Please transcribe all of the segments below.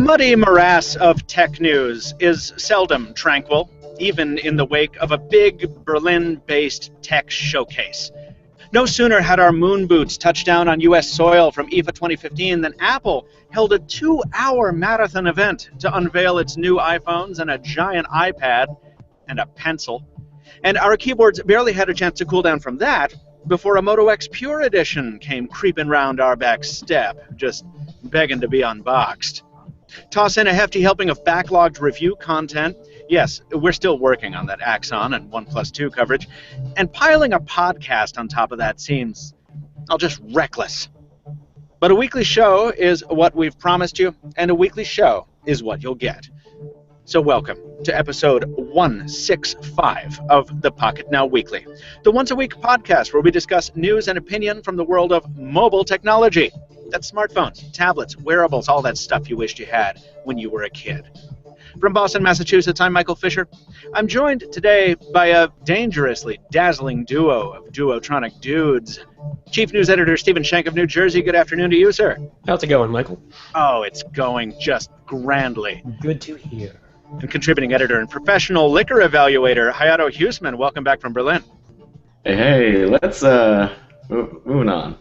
muddy morass of tech news is seldom tranquil, even in the wake of a big Berlin-based tech showcase. No sooner had our moon boots touched down on U.S. soil from IFA 2015 than Apple held a 2-hour marathon event to unveil its new iPhones and a giant iPad and a pencil. And our keyboards barely had a chance to cool down from that before a Moto X Pure Edition came creeping round our back step, just begging to be unboxed. Toss in a hefty helping of backlogged review content. Yes, we're still working on that Axon and OnePlus 2 coverage, and piling a podcast on top of that seems, just reckless. But a weekly show is what we've promised you, and a weekly show is what you'll get. So welcome to episode 165 of the Pocketnow Weekly, the once-a-week podcast where we discuss news and opinion from the world of mobile technology. That's smartphones, tablets, wearables, all that stuff you wished you had when you were a kid. From Boston, Massachusetts, I'm Michael Fisher. I'm joined today by a dangerously dazzling duo of duotronic dudes. Chief News Editor Stephen Shank of New Jersey, good afternoon to you, sir. How's it going, Michael? Oh, it's going just grandly. Good to hear. And contributing editor and professional liquor evaluator, Hayato Huseman, welcome back from Berlin. Hey, let's, moving on.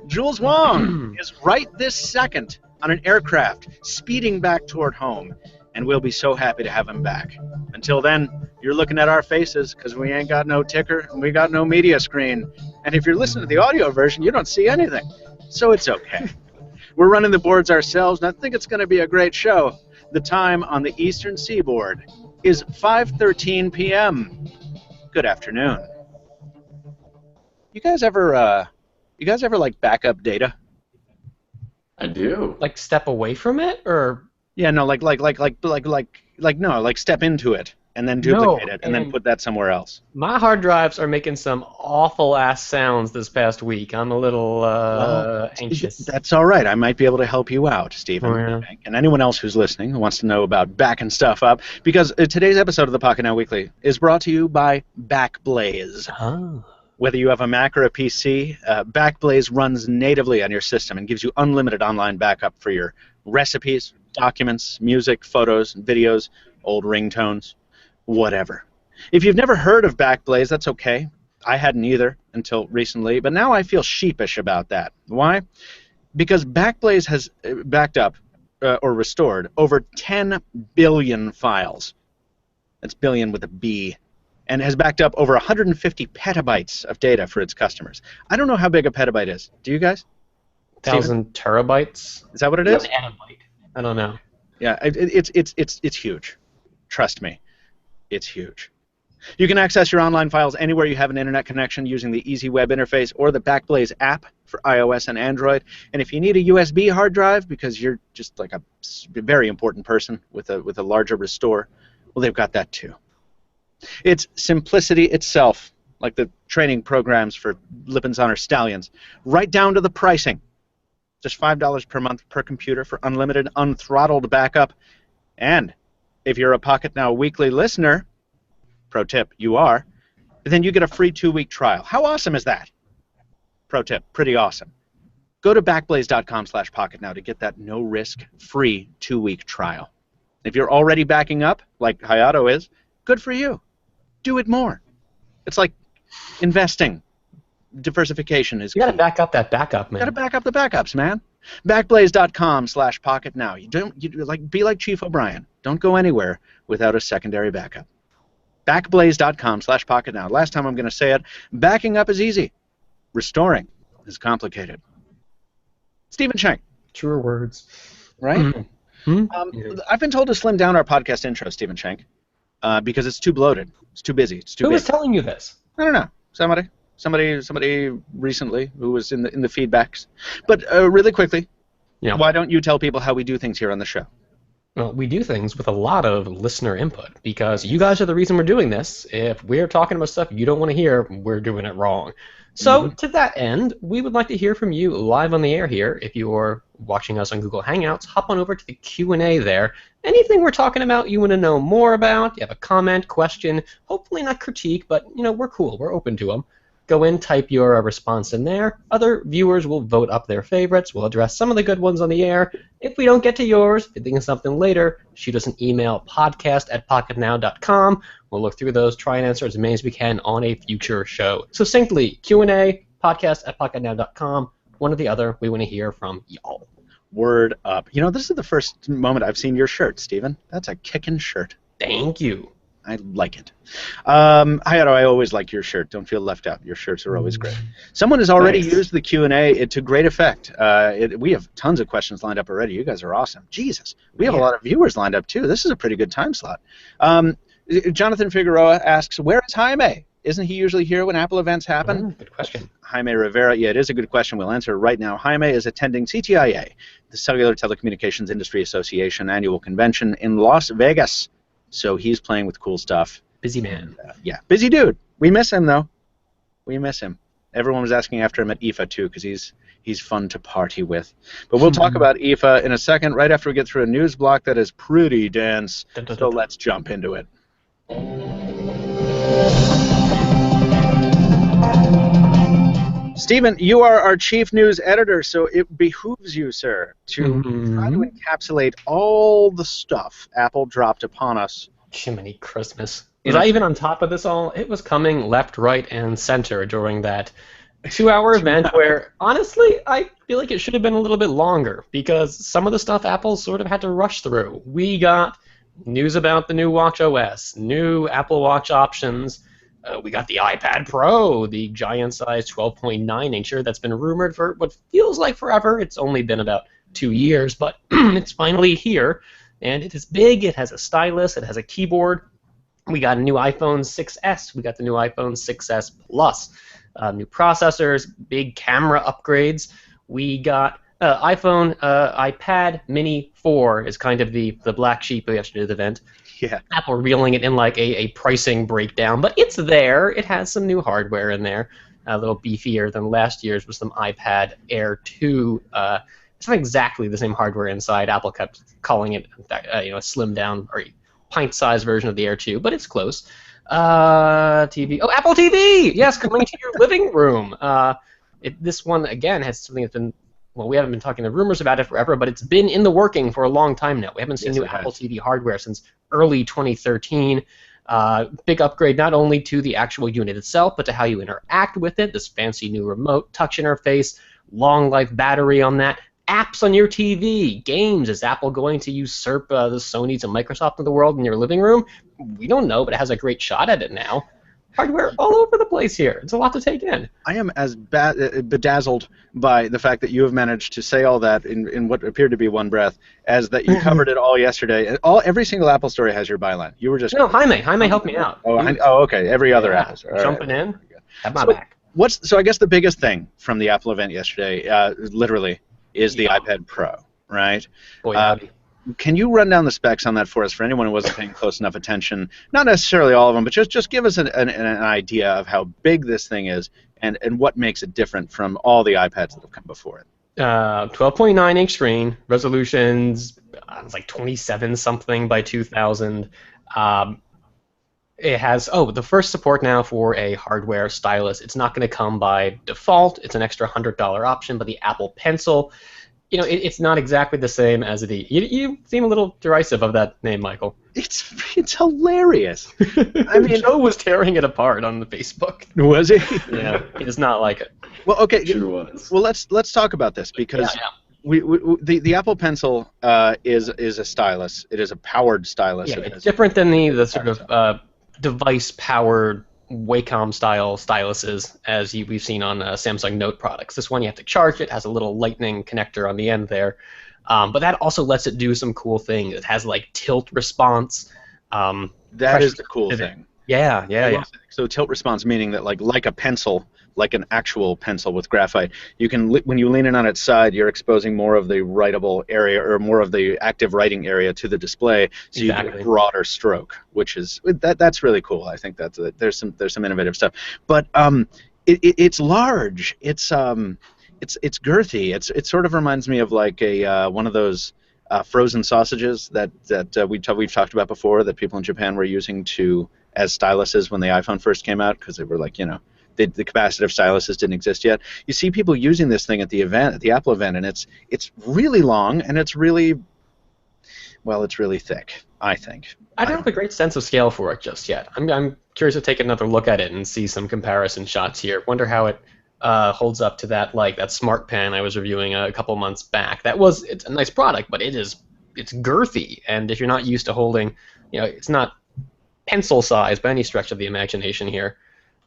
Jules Wong is right this second on an aircraft speeding back toward home, and we'll be so happy to have him back. Until then, you're looking at our faces because we ain't got no ticker and we got no media screen. And if you're listening to the audio version, you don't see anything. So it's okay. We're running the boards ourselves, and I think it's going to be a great show. The time on the eastern seaboard is 5:13 p.m. Good afternoon. You guys ever like back up data? I do. Like step away from it, or yeah, no, like step into it and then duplicate it and then put that somewhere else. My hard drives are making some awful ass sounds this past week. I'm a little anxious. That's all right. I might be able to help you out, Stephen. Oh, yeah. And anyone else who's listening who wants to know about backing stuff up, because today's episode of the Pocketnow Weekly is brought to you by Backblaze. Oh. Whether you have a Mac or a PC, Backblaze runs natively on your system and gives you unlimited online backup for your recipes, documents, music, photos, videos, old ringtones, whatever. If you've never heard of Backblaze, that's okay. I hadn't either until recently, but now I feel sheepish about that. Why? Because Backblaze has backed up or restored over 10 billion files. That's billion with a B. And has backed up over 150 petabytes of data for its customers. I don't know how big a petabyte is. Do you guys? 1,000 terabytes? Is that what it is? Petabyte. I don't know. Yeah, it's huge. Trust me, it's huge. You can access your online files anywhere you have an internet connection using the easy web interface or the Backblaze app for iOS and Android. And if you need a USB hard drive because you're just like a very important person with a larger restore, well, they've got that too. It's simplicity itself, like the training programs for Lipin's Honor Stallions, right down to the pricing. Just $5 per month per computer for unlimited, unthrottled backup. And if you're a Pocketnow Weekly listener, pro tip, you are, then you get a free 2-week trial. How awesome is that? Pro tip, pretty awesome. Go to backblaze.com/pocketnow to get that no-risk, free 2-week trial. If you're already backing up, like Hayato is, good for you. Do it more. It's like investing. Diversification is. You gotta back up that backup, man. You gotta back up the backups, man. Backblaze.com/pocketnow. Be like Chief O'Brien. Don't go anywhere without a secondary backup. Backblaze.com/pocketnow. Last time I'm going to say it. Backing up is easy. Restoring is complicated. Stephen Shank. Truer words. Right? I've been told to slim down our podcast intro, Stephen Shank. Because it's too bloated. It's too busy. It's too big. Who was telling you this? I don't know. Somebody recently who was in the feedbacks. But really quickly, why don't you tell people how we do things here on the show? Well, we do things with a lot of listener input because you guys are the reason we're doing this. If we're talking about stuff you don't want to hear, we're doing it wrong. So to that end, we would like to hear from you live on the air here. If you're watching us on Google Hangouts, hop on over to the Q&A there. Anything we're talking about you want to know more about, you have a comment, question, hopefully not critique, but we're cool, we're open to them. Go in, type your response in there. Other viewers will vote up their favorites. We'll address some of the good ones on the air. If we don't get to yours, if you think of something later, shoot us an email, podcast@pocketnow.com. We'll look through those, try and answer as many as we can on a future show. Succinctly, Q&A, podcast@pocketnow.com. One or the other, we want to hear from y'all. Word up. You know, this is the first moment I've seen your shirt, Steven. That's a kickin' shirt. Thank you. I like it. Hayato, I always like your shirt. Don't feel left out. Your shirts are always great. Someone has already used the Q&A to great effect. We have tons of questions lined up already. You guys are awesome. Jesus. We have a lot of viewers lined up, too. This is a pretty good time slot. Jonathan Figueroa asks, where is Jaime? Isn't he usually here when Apple events happen? Good question. Jaime Rivera, yeah, it is a good question. We'll answer right now. Jaime is attending CTIA, the Cellular Telecommunications Industry Association annual convention in Las Vegas. So he's playing with cool stuff. Busy man. Yeah, busy dude. We miss him, though. We miss him. Everyone was asking after him at IFA, too, because he's fun to party with. But we'll talk about IFA in a second, right after we get through a news block that is pretty dense. So let's jump into it. Stephen, you are our chief news editor, so it behooves you, sir, to try to encapsulate all the stuff Apple dropped upon us. Jiminy Christmas. Was I even on top of this all? It was coming left, right, and center during that 2-hour event where, honestly, I feel like it should have been a little bit longer because some of the stuff Apple sort of had to rush through. We got news about the new Watch OS, new Apple Watch options. We got the iPad Pro, the giant-sized 12.9-incher that's been rumored for what feels like forever. It's only been about 2 years, but it's finally here. And it is big. It has a stylus. It has a keyboard. We got a new iPhone 6S. We got the new iPhone 6S Plus. New processors, big camera upgrades. We got iPad Mini 4 is kind of the black sheep of yesterday's event. Yeah. Apple revealing it in like a pricing breakdown, but it's there. It has some new hardware in there, a little beefier than last year's with some iPad Air 2. It's not exactly the same hardware inside. Apple kept calling it a slimmed down or pint-sized version of the Air 2, but it's close. TV. Oh, Apple TV! Yes, coming to your living room. This one, again, has something that's been... Well, we haven't been talking the rumors about it forever, but it's been in the working for a long time now. We haven't seen new Apple TV hardware since early 2013. Big upgrade not only to the actual unit itself, but to how you interact with it. This fancy new remote touch interface, long life battery on that, apps on your TV, games. Is Apple going to usurp the Sonys and Microsoft of the world in your living room? We don't know, but it has a great shot at it now. Hardware all over the place here. It's a lot to take in. I am as bedazzled by the fact that you have managed to say all that in what appeared to be one breath, as that you covered it all yesterday. Every single Apple story has your byline. You were just Jaime helped me out. Oh, okay. Every other Apple story. Jumping in. Have my back. So I guess the biggest thing from the Apple event yesterday, literally, is the iPad Pro, right? Boy, howdy. Can you run down the specs on that for us, for anyone who wasn't paying close enough attention? Not necessarily all of them, but just give us an idea of how big this thing is and what makes it different from all the iPads that have come before it. 12.9-inch screen, resolutions, it's like 27-something by 2000. It has, the first support now for a hardware stylus. It's not going to come by default. It's an extra $100 option, but the Apple Pencil... it's not exactly the same as the... You seem a little derisive of that name, Michael. It's hilarious. I mean, Joe was tearing it apart on the Facebook. Was he? Yeah, he does not like it. Well, okay. Sure was. Well, let's talk about this because the Apple Pencil is a stylus. It is a powered stylus. Yeah, it's different than the sort of device-powered Wacom-style styluses as we've seen on Samsung Note products. This one you have to charge it, has a little lightning connector on the end there, but that also lets it do some cool things. It has like tilt response. That is the cool thing. Yeah. So tilt response meaning that like a pencil, like an actual pencil with graphite, you can when you lean it on its side, you're exposing more of the writable area or more of the active writing area to the display, so you get a broader stroke, which is that's really cool. I think there's some innovative stuff, but it's large. It's girthy. It sort of reminds me of like a one of those frozen sausages that we've talked about before that people in Japan were using as styluses when the iPhone first came out because they were like the capacitive styluses didn't exist yet. You see people using this thing at the event, at the Apple event, and it's really long and it's really thick, I think. I don't have a great sense of scale for it just yet. I'm curious to take another look at it and see some comparison shots here. Wonder how it holds up to that Smart Pen I was reviewing a couple months back. It's a nice product, but it's girthy, and if you're not used to holding, it's not pencil size by any stretch of the imagination here.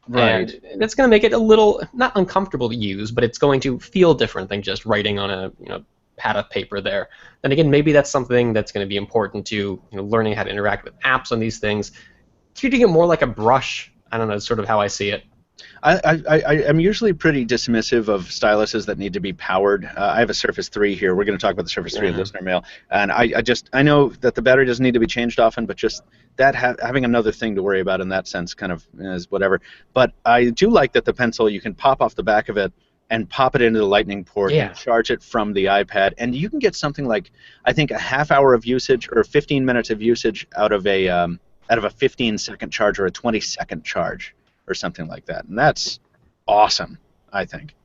Right. And that's going to make it a little, not uncomfortable to use, but it's going to feel different than just writing on a pad of paper there. Then again, maybe that's something that's going to be important to learning how to interact with apps on these things. Treating it more like a brush, I don't know, sort of how I see it. I'm usually pretty dismissive of styluses that need to be powered. I have a Surface 3 here. We're going to talk about the Surface 3 in listener mail. And I know that the battery doesn't need to be changed often, but just that having another thing to worry about in that sense kind of is whatever. But I do like that the pencil, you can pop off the back of it and pop it into the lightning port and charge it from the iPad. And you can get something like, I think, a half hour of usage or 15 minutes of usage out of a 15-second charge or a 20-second charge, or something like that, and that's awesome, I think.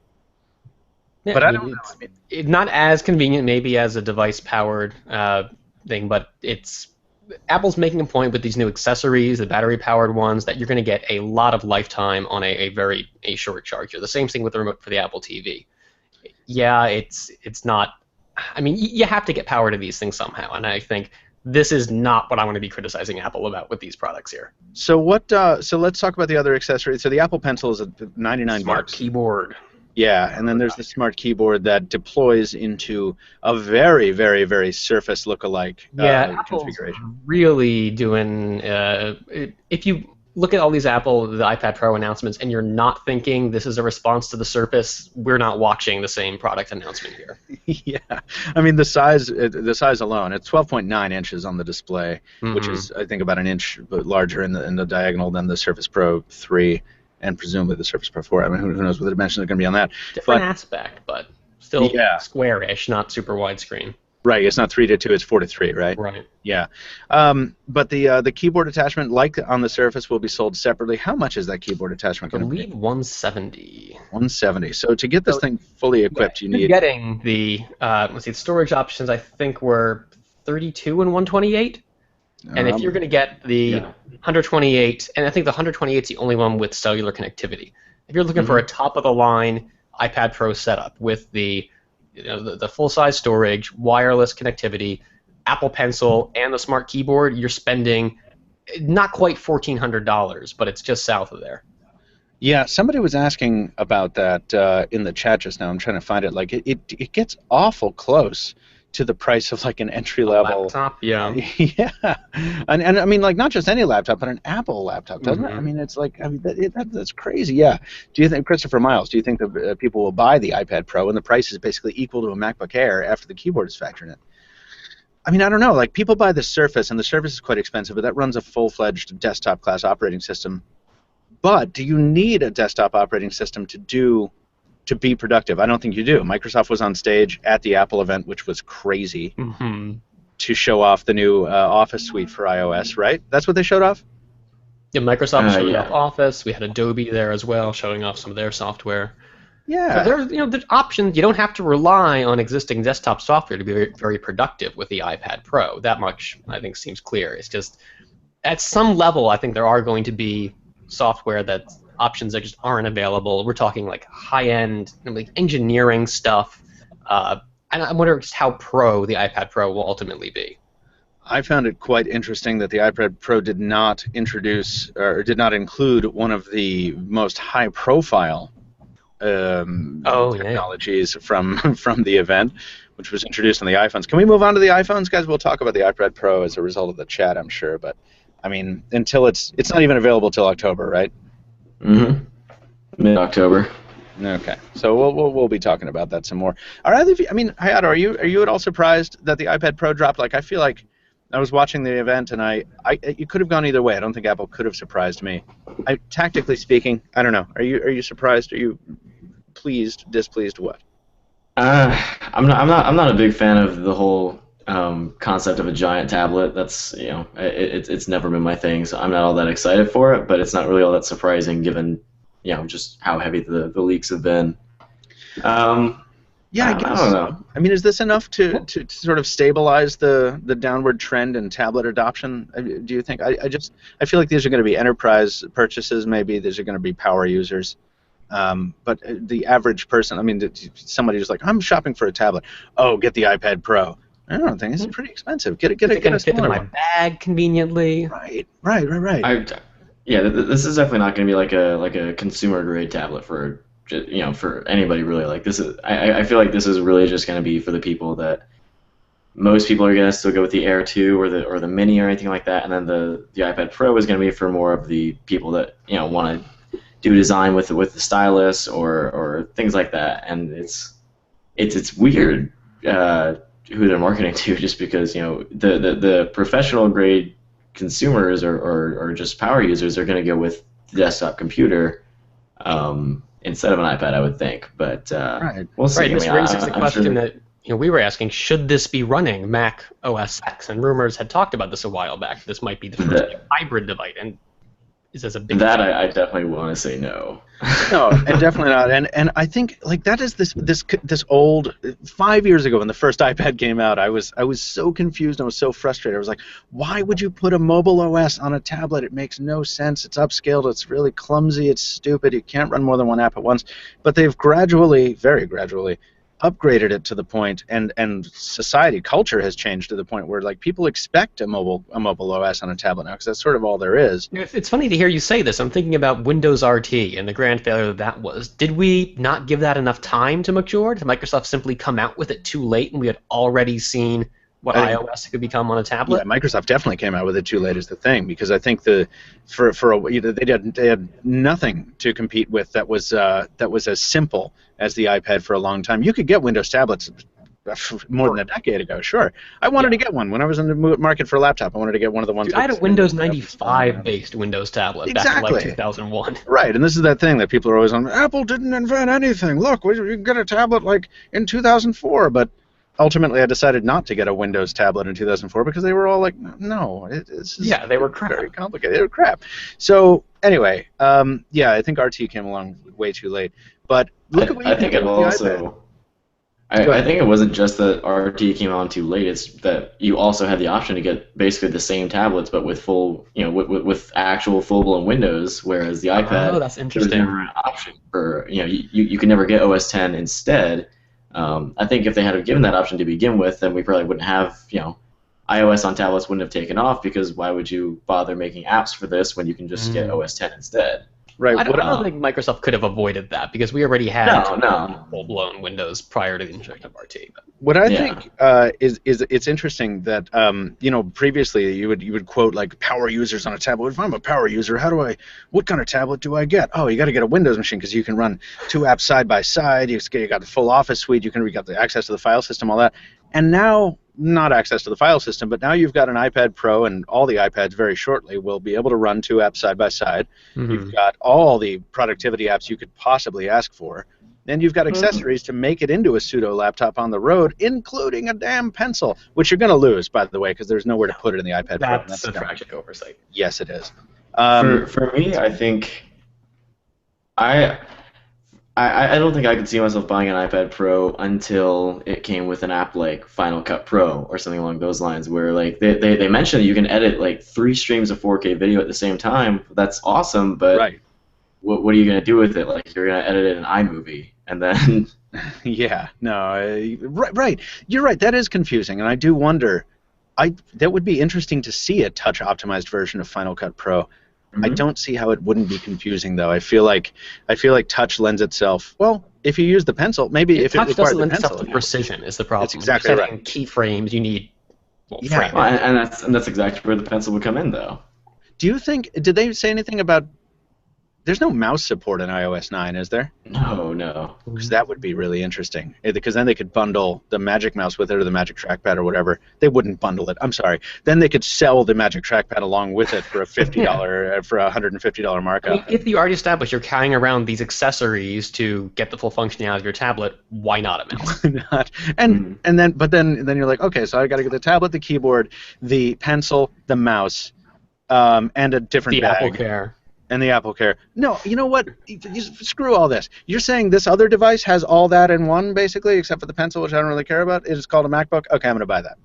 Yeah, but I don't know. It's not as convenient maybe as a device-powered thing, but Apple's making a point with these new accessories, the battery-powered ones, that you're going to get a lot of lifetime on a very short charger. The same thing with the remote for the Apple TV. Yeah, it's not. I mean, you have to get power to these things somehow, and I think this is not what I want to be criticizing Apple about with these products here. So what? So let's talk about the other accessories. So the Apple Pencil is $99. Smart keyboard. Yeah, and then there's the smart keyboard that deploys into a very, very, very Surface lookalike configuration. Really doing. If you look at all these the iPad Pro announcements, and you're not thinking this is a response to the Surface, we're not watching the same product announcement here. Yeah, I mean the size alone, it's 12.9 inches on the display, which is I think about an inch larger in the diagonal than the Surface Pro 3, and presumably the Surface Pro 4. I mean, who knows what the dimensions are going to be on that? Different aspect, but still square-ish, not super widescreen. Right, it's not 3:2, it's 4:3, right? Right. Yeah, but the keyboard attachment, like on the Surface, will be sold separately. How much is that keyboard attachment going to be? I believe $170. $170. So to get this thing fully equipped, you need getting the the storage options. I think were 32 and 128. And if you're going to get the 128, and I think the 128 is the only one with cellular connectivity. If you're looking for a top-of-the-line iPad Pro setup with the full-size storage, wireless connectivity, Apple Pencil, and the smart keyboard, you're spending not quite $1,400, but it's just south of there. Yeah, somebody was asking about that in the chat just now. I'm trying to find it. Like it gets awful close to the price of like an entry-level laptop. Yeah. Yeah, and I mean like not just any laptop, but an Apple laptop, doesn't it? I mean it's like that's crazy. Yeah. Do you think, Christopher Miles? Do you think that people will buy the iPad Pro and the price is basically equal to a MacBook Air after the keyboard is factored in? I mean, I don't know. Like people buy the Surface, and the Surface is quite expensive, but that runs a full-fledged desktop class operating system. But do you need a desktop operating system to be productive? I don't think you do. Microsoft was on stage at the Apple event, which was crazy, to show off the new Office suite for iOS, right? That's what they showed off? Yeah, Microsoft showed off Office. We had Adobe there as well, showing off some of their software. Yeah. So there's options. You don't have to rely on existing desktop software to be very, very productive with the iPad Pro. That much, I think, seems clear. It's just, at some level, I think there are going to be software that options that just aren't available. We're talking like high-end, like engineering stuff. And I wonder just how pro the iPad Pro will ultimately be. I found it quite interesting that the iPad Pro did not introduce or did not include one of the most high-profile technologies from the event, which was introduced on the iPhones. Can we move on to the iPhones, guys? We'll talk about the iPad Pro as a result of the chat, I'm sure. But I mean, until it's not even available till October, right? Mid-October. Okay, so we'll be talking about that some more. Are either of you, I mean, Hayato, are you at all surprised that the iPad Pro dropped? Like, I feel like I was watching the event and it could have gone either way. I don't think Apple could have surprised me. Tactically speaking, I don't know. Are you surprised? Are you pleased, displeased, what? I'm not a big fan of the whole concept of a giant tablet. That's it's never been my thing, so I'm not all that excited for it. But it's not really all that surprising given just how heavy the leaks have been. Yeah, I guess. I don't know. I mean, is this enough to sort of stabilize the downward trend in tablet adoption? Do you think? I feel like these are going to be enterprise purchases. Maybe these are going to be power users. But the average person, I mean, somebody who's like, I'm shopping for a tablet. Oh, get the iPad Pro. I don't think it's pretty expensive. Get a fit in my one. bag conveniently. Right. This is definitely not going to be like a consumer grade tablet for anybody really. Like this is, I feel like this is really just going to be for the people that most people are going to still go with the Air 2 or the Mini or anything like that, and then the iPad Pro is going to be for more of the people that want to do design with the stylus or things like that. And it's weird who they're marketing to, just because the professional grade consumers or just power users are going to go with the desktop computer instead of an iPad, I would think. But we'll see. Right, this raises the question sure that we were asking: should this be running Mac OS X? And rumors had talked about this a while back. This might be the first hybrid device, and is this a big that I definitely want to say no. No, and definitely not. And I think like that is this old 5 years ago when the first iPad came out. I was so confused. I was so frustrated. I was like, why would you put a mobile OS on a tablet? It makes no sense. It's upscaled. It's really clumsy. It's stupid. You can't run more than one app at once. But they've gradually, very gradually, upgraded it to the point, and society culture has changed to the point where like people expect a mobile OS on a tablet now, because that's sort of all there is. It's funny to hear you say this. I'm thinking about Windows RT and the grand failure that was. Did we not give that enough time to mature? Did Microsoft simply come out with it too late, and we had already seen what iOS could become on a tablet? Yeah, Microsoft definitely came out with it too late is the thing, because I think they had nothing to compete with that was as simple as the iPad for a long time. You could get Windows tablets more than a decade ago, sure. I wanted to get one when I was in the market for a laptop. I wanted to get one of the ones. Dude, I had a Windows 95 based Windows tablet back in like 2001. Right, and this is that thing that people are always on. Apple didn't invent anything. Look, you can get a tablet like in 2004, but ultimately I decided not to get a Windows tablet in 2004 because they were all like, no, they were crap. Very complicated. They were crap. So anyway, I think RT came along way too late. But look at what you think it also. I think it wasn't just that RT came on too late. It's that you also had the option to get basically the same tablets, but with full, with actual full-blown Windows. Whereas the iPad, that's interesting. There was never an option for, you could never get OS 10 instead. I think if they had given that option to begin with, then we probably wouldn't have, iOS on tablets wouldn't have taken off, because why would you bother making apps for this when you can just get OS 10 instead? Right. I don't think Microsoft could have avoided that, because we already had full-blown Windows prior to the introduction of RT. What I think is it's interesting that previously you would quote like power users on a tablet. If I'm a power user, what kind of tablet do I get? Oh, you got to get a Windows machine because you can run two apps side by side. You got the full Office suite. You got the access to the file system, all that. And now, not access to the file system, but now you've got an iPad Pro, and all the iPads very shortly will be able to run two apps side by side. Mm-hmm. You've got all the productivity apps you could possibly ask for. Then you've got accessories to make it into a pseudo laptop on the road, including a damn pencil, which you're going to lose, by the way, because there's nowhere to put it in the iPad Pro. That's a tragic oversight. Yes, it is. For me, I think I don't think I could see myself buying an iPad Pro until it came with an app like Final Cut Pro or something along those lines, where like they mentioned that you can edit like 3 streams of 4K video at the same time. That's awesome, but what are you going to do with it? Like, you're going to edit it in iMovie, and then... Right. You're right. That is confusing, and I do wonder... that would be interesting to see a touch-optimized version of Final Cut Pro. Mm-hmm. I don't see how it wouldn't be confusing, though. I feel like touch lends itself. Well, if you use the pencil, maybe if it required the pencil. Touch doesn't lend itself to precision is the problem. That's exactly right. Keyframes, you need. And that's exactly where the pencil would come in, though. Do you think? Did they say anything about? There's no mouse support in iOS 9, is there? No. Because that would be really interesting. Because then they could bundle the Magic Mouse with it, or the Magic Trackpad or whatever. They wouldn't bundle it. I'm sorry. Then they could sell the Magic Trackpad along with it for a $50 for a $150 markup. I mean, if you already established you're carrying around these accessories to get the full functionality of your tablet, why not a mouse? Why not? And then you're like, okay, so I got to get the tablet, the keyboard, the pencil, the mouse, and a different bag. The Apple Care. And the Apple Care. No, you know what? Screw all this. You're saying this other device has all that in one, basically, except for the pencil, which I don't really care about. It is called a MacBook. Okay, I'm going to buy that.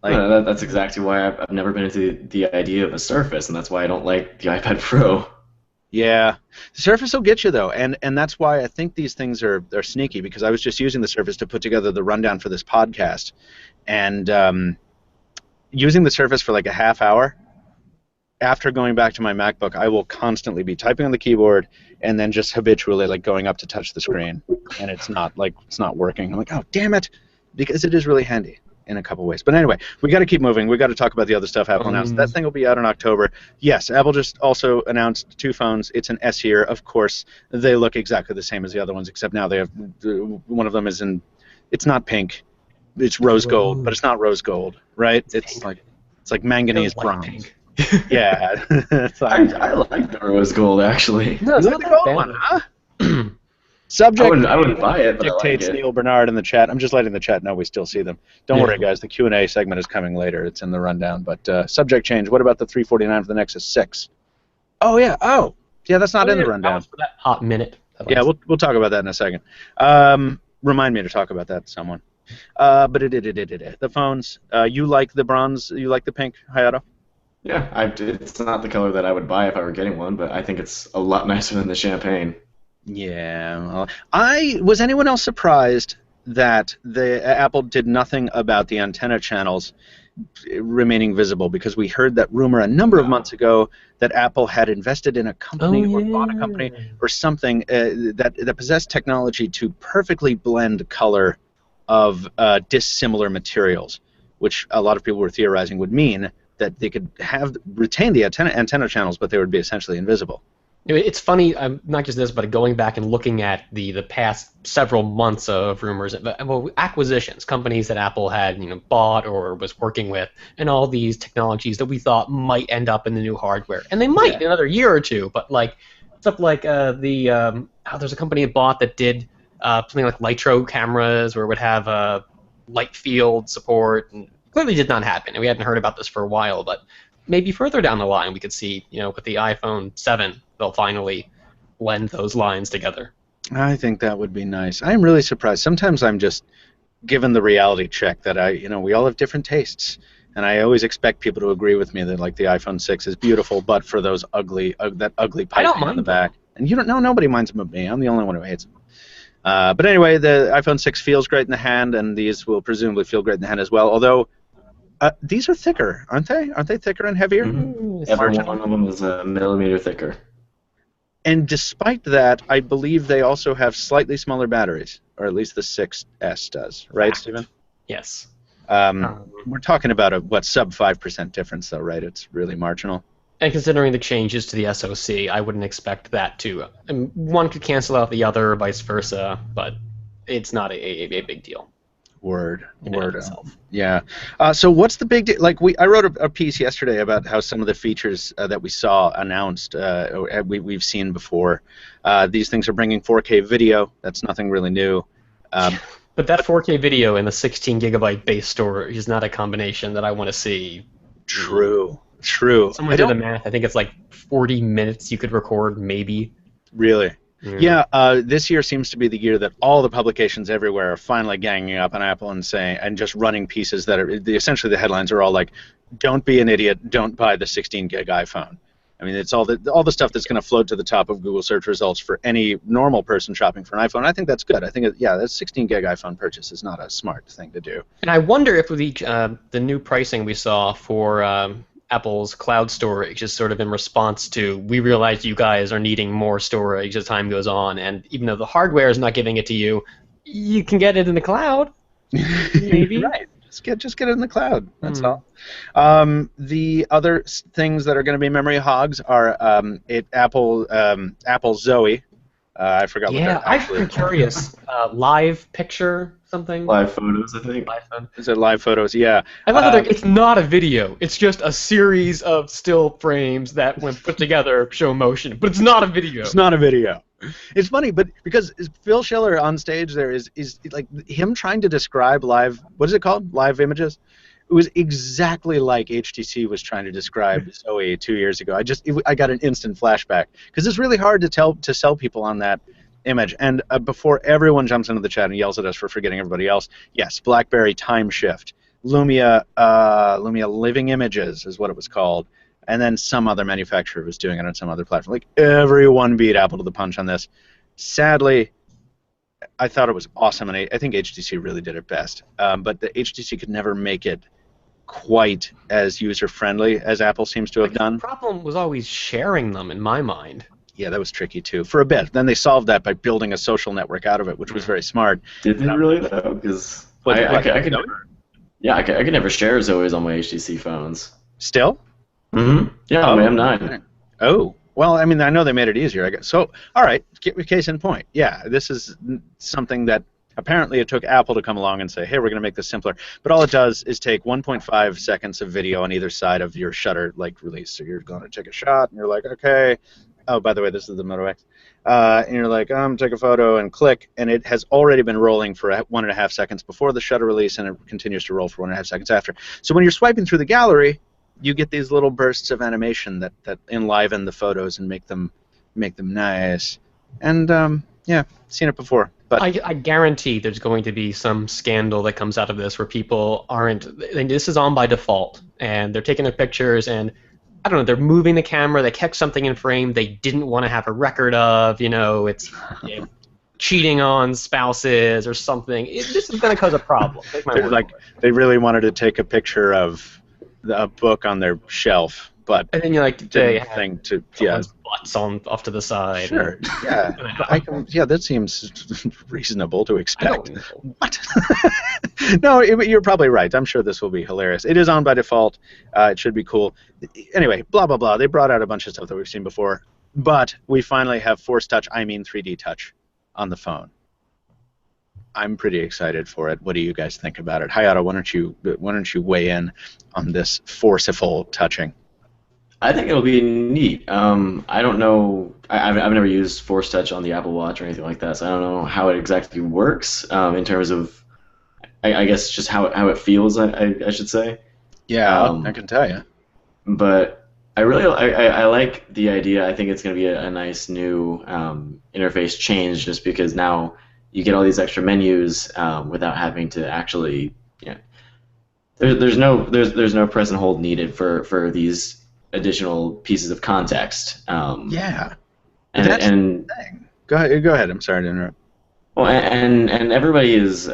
Like, No, that's exactly why I've never been into the idea of a Surface, and that's why I don't like the iPad Pro. yeah, the Surface will get you though, and that's why I think these things are sneaky. Because I was just using the Surface to put together the rundown for this podcast, and using the Surface for like a half hour. After going back to my MacBook, I will constantly be typing on the keyboard and then just habitually like going up to touch the screen, and it's not working. I'm like, oh damn it, because it is really handy in a couple ways. But anyway, we got to keep moving. We got to talk about the other stuff Apple announced. That thing will be out in October. Yes, Apple just also announced 2 phones. It's an S here. Of course, they look exactly the same as the other ones, except now they have one of them is in. It's not pink. It's rose gold, but it's not rose gold, right? It's like manganese bronze. Pink. Yeah, I like the rose gold actually. No, it's not the gold one, huh? Subject. I wouldn't buy it, but dictates I like it. Neil Bernard in the chat. I'm just letting the chat know we still see them. Don't worry, guys. The Q&A segment is coming later. It's in the rundown. But subject change. What about the $349 for the Nexus 6? Oh yeah. Oh yeah. That's not in the rundown. For that hot minute. Yeah, we'll talk about that in a second. Remind me to talk about that, someone. But the phones. You like the bronze? You like the pink, Hayato? Yeah, it's not the color that I would buy if I were getting one, but I think it's a lot nicer than the champagne. Yeah. Well, was anyone else surprised that the Apple did nothing about the antenna channels remaining visible? Because we heard that rumor a number of months ago that Apple had invested in a company or bought a company or something that possessed technology to perfectly blend color of dissimilar materials, which a lot of people were theorizing would mean that they could retain the antenna channels, but they would be essentially invisible. It's funny, not just this, but going back and looking at the past several months of rumors, acquisitions, companies that Apple had bought or was working with, and all these technologies that we thought might end up in the new hardware, and they might in another year or two. But like stuff like there's a company it bought that did something like Litro cameras, where it would have light field support, and clearly did not happen. And we hadn't heard about this for a while, but maybe further down the line we could see, with the iPhone 7, they'll finally blend those lines together. I think that would be nice. I'm really surprised. Sometimes I'm just given the reality check that we all have different tastes, and I always expect people to agree with me that like the iPhone 6 is beautiful, but for those that ugly piping on the back. And nobody minds them but me. I'm the only one who hates them. But anyway, the iPhone 6 feels great in the hand, and these will presumably feel great in the hand as well. Although these are thicker, aren't they? Aren't they thicker and heavier? Mm-hmm. Every one of them is a millimeter thicker. And despite that, I believe they also have slightly smaller batteries, or at least the 6S does, right, Stephen? Yes. We're talking about a sub 5% difference, though, right? It's really marginal. And considering the changes to the SoC, I wouldn't expect that to. One could cancel out the other, or vice versa, but it's not a big deal. Word. Yeah. So what's the big deal? Like I wrote a piece yesterday about how some of the features that we saw announced we've seen before. These things are bringing 4K video. That's nothing really new. But that 4K video and the 16 gigabyte base storage is not a combination that I want to see. True. Someone did the math. I think it's like 40 minutes you could record, maybe. Really? Yeah, this year seems to be the year that all the publications everywhere are finally ganging up on Apple and just running pieces that are essentially the headlines are all like, "Don't be an idiot, don't buy the 16 gig iPhone." I mean, it's all the stuff that's going to float to the top of Google search results for any normal person shopping for an iPhone. I think that's good. I think that 16 gig iPhone purchase is not a smart thing to do. And I wonder if with the new pricing we saw for Apple's cloud storage is sort of in response to, we realize you guys are needing more storage as time goes on, and even though the hardware is not giving it to you, you can get it in the cloud. Maybe. Right. Just get it in the cloud. That's all. The other things that are going to be memory hogs are Apple Zoe. I forgot what that actually is. I'm curious. Live picture something? Live photos, I think. Is it live photos? Yeah. I love that it's not a video. It's just a series of still frames that, when put together, show motion. But it's not a video. It's not a video. It's funny, but because Phil Schiller on stage there is like him trying to describe live. What is it called? Live images. It was exactly like HTC was trying to describe Zoe 2 years ago. I got an instant flashback because it's really hard to sell people on that image. And before everyone jumps into the chat and yells at us for forgetting everybody else, yes, BlackBerry Time Shift, Lumia Living Images is what it was called, and then some other manufacturer was doing it on some other platform. Like, everyone beat Apple to the punch on this. Sadly, I thought it was awesome, and I think HTC really did it best. But the HTC could never make it quite as user-friendly as Apple seems to have done. The problem was always sharing them, in my mind. Yeah, that was tricky, too, for a bit. Then they solved that by building a social network out of it, which was very smart. Did they really, though? Because I could never share Zoe's on my HTC phones. Still? Mm-hmm. Yeah, on my M9. Oh. Well, I mean, I know they made it easier, I guess. So, all right, case in point. Yeah, this is something that apparently it took Apple to come along and say, hey, we're going to make this simpler. But all it does is take 1.5 seconds of video on either side of your shutter release. So you're going to take a shot, and you're like, okay. Oh, by the way, this is the Moto X. And you're like, take a photo and click, and it has already been rolling for 1.5 seconds before the shutter release, and it continues to roll for 1.5 seconds after. So when you're swiping through the gallery, you get these little bursts of animation that enliven the photos and make them nice. And yeah, seen it before. But I guarantee there's going to be some scandal that comes out of this where people aren't. This is on by default, and they're taking their pictures, and I don't know, they're moving the camera, they catch something in frame they didn't want to have a record of. It's cheating on spouses or something. This is going to cause a problem. They really wanted to take a picture of a book on their shelf, but and then they have butts off to the side. Sure, yeah, that seems reasonable to expect. What? No, you're probably right. I'm sure this will be hilarious. It is on by default. It should be cool. Anyway, blah blah blah. They brought out a bunch of stuff that we've seen before, but we finally have Force Touch. I mean 3D Touch on the phone. I'm pretty excited for it. What do you guys think about it? Hayato, why don't you weigh in on this forceful touching? I think it'll be neat. I don't know. I've never used Force Touch on the Apple Watch or anything like that, so I don't know how it exactly works in terms of, I guess, just how it feels. I should say. Yeah, I can tell you. But I like the idea. I think it's going to be a nice new interface change, just because now you get all these extra menus without having to actually, there's no press and hold needed for these additional pieces of context. Yeah. And that's the thing. Go ahead. I'm sorry to interrupt. Well, and everybody is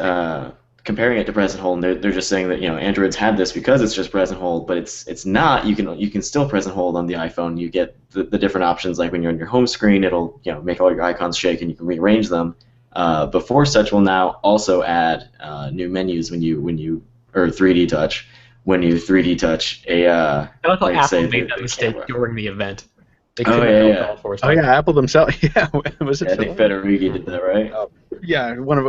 comparing it to press and hold, and they're just saying that Android's had this because it's just press and hold, but it's not. You can still press and hold on the iPhone. You get the different options, like when you're on your home screen, it'll make all your icons shake and you can rearrange them. But Force Touch will now also add new menus when you or 3D Touch when you 3D touch a. I like how Apple made that mistake during the event. They Oh yeah, Apple themselves. Yeah, was it? Yeah, I think Federighi did that, right? Yeah, one of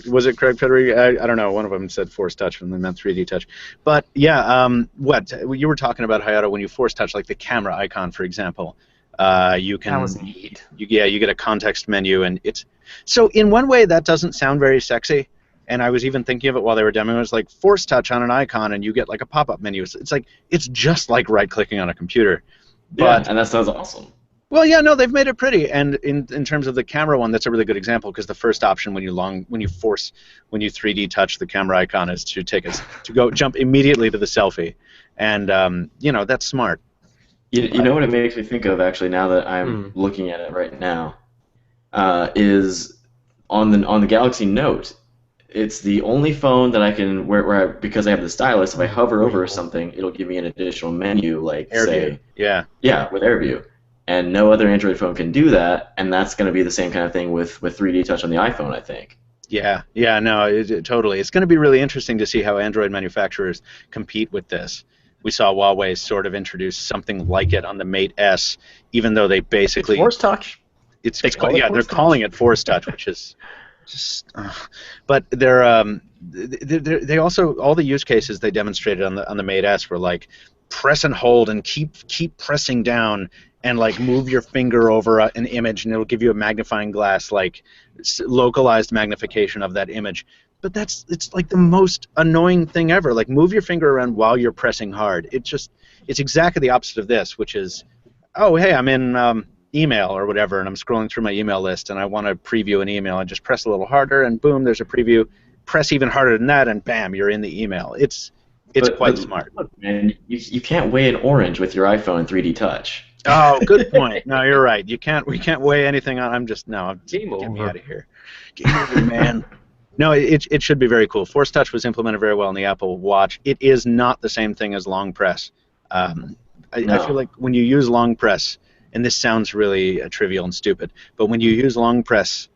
was it Craig Federighi? I don't know. One of them said Force Touch and they meant 3D Touch. But yeah, what you were talking about, Hayato, when you Force Touch, like the camera icon, for example, you can. That was neat. You get a context menu, and it's so in one way that doesn't sound very sexy. And I was even thinking of it while they were demoing. It was like Force Touch on an icon, and you get like a pop-up menu. It's just like right-clicking on a computer. But, yeah, and that sounds awesome. Well, yeah, no, they've made it pretty. And in terms of the camera one, that's a really good example because the first option when you 3D touch the camera icon is to jump immediately to the selfie, and that's smart. You know what it makes me think of actually now that I'm looking at it right now, is on the Galaxy Note. It's the only phone that I can because I have the stylus. If I hover over something, it'll give me an additional menu, like AirView. With AirView, and no other Android phone can do that. And that's going to be the same kind of thing with 3D Touch on the iPhone, I think. Yeah, no, totally. It's going to be really interesting to see how Android manufacturers compete with this. We saw Huawei sort of introduce something like it on the Mate S, even though they basically Force Touch. They're calling it Force Touch, which is. But they also all the use cases they demonstrated on the Mate S were like press and hold and keep pressing down and like move your finger over an image and it'll give you a magnifying glass, like localized magnification of that image. But it's like the most annoying thing ever. Like, move your finger around while you're pressing hard. It's exactly the opposite of this, which is, oh, hey, I'm in email or whatever, and I'm scrolling through my email list, and I want to preview an email. I just press a little harder, and boom, there's a preview. Press even harder than that, and bam, you're in the email. It's quite smart. Look, man, you can't weigh an orange with your iPhone 3D Touch. Oh, good point. No, you're right. We can't weigh anything on. Get me out of here. Game over, man. No, it should be very cool. Force Touch was implemented very well in the Apple Watch. It is not the same thing as long press. I feel like when you use long press, and this sounds really trivial and stupid, but when you use long press,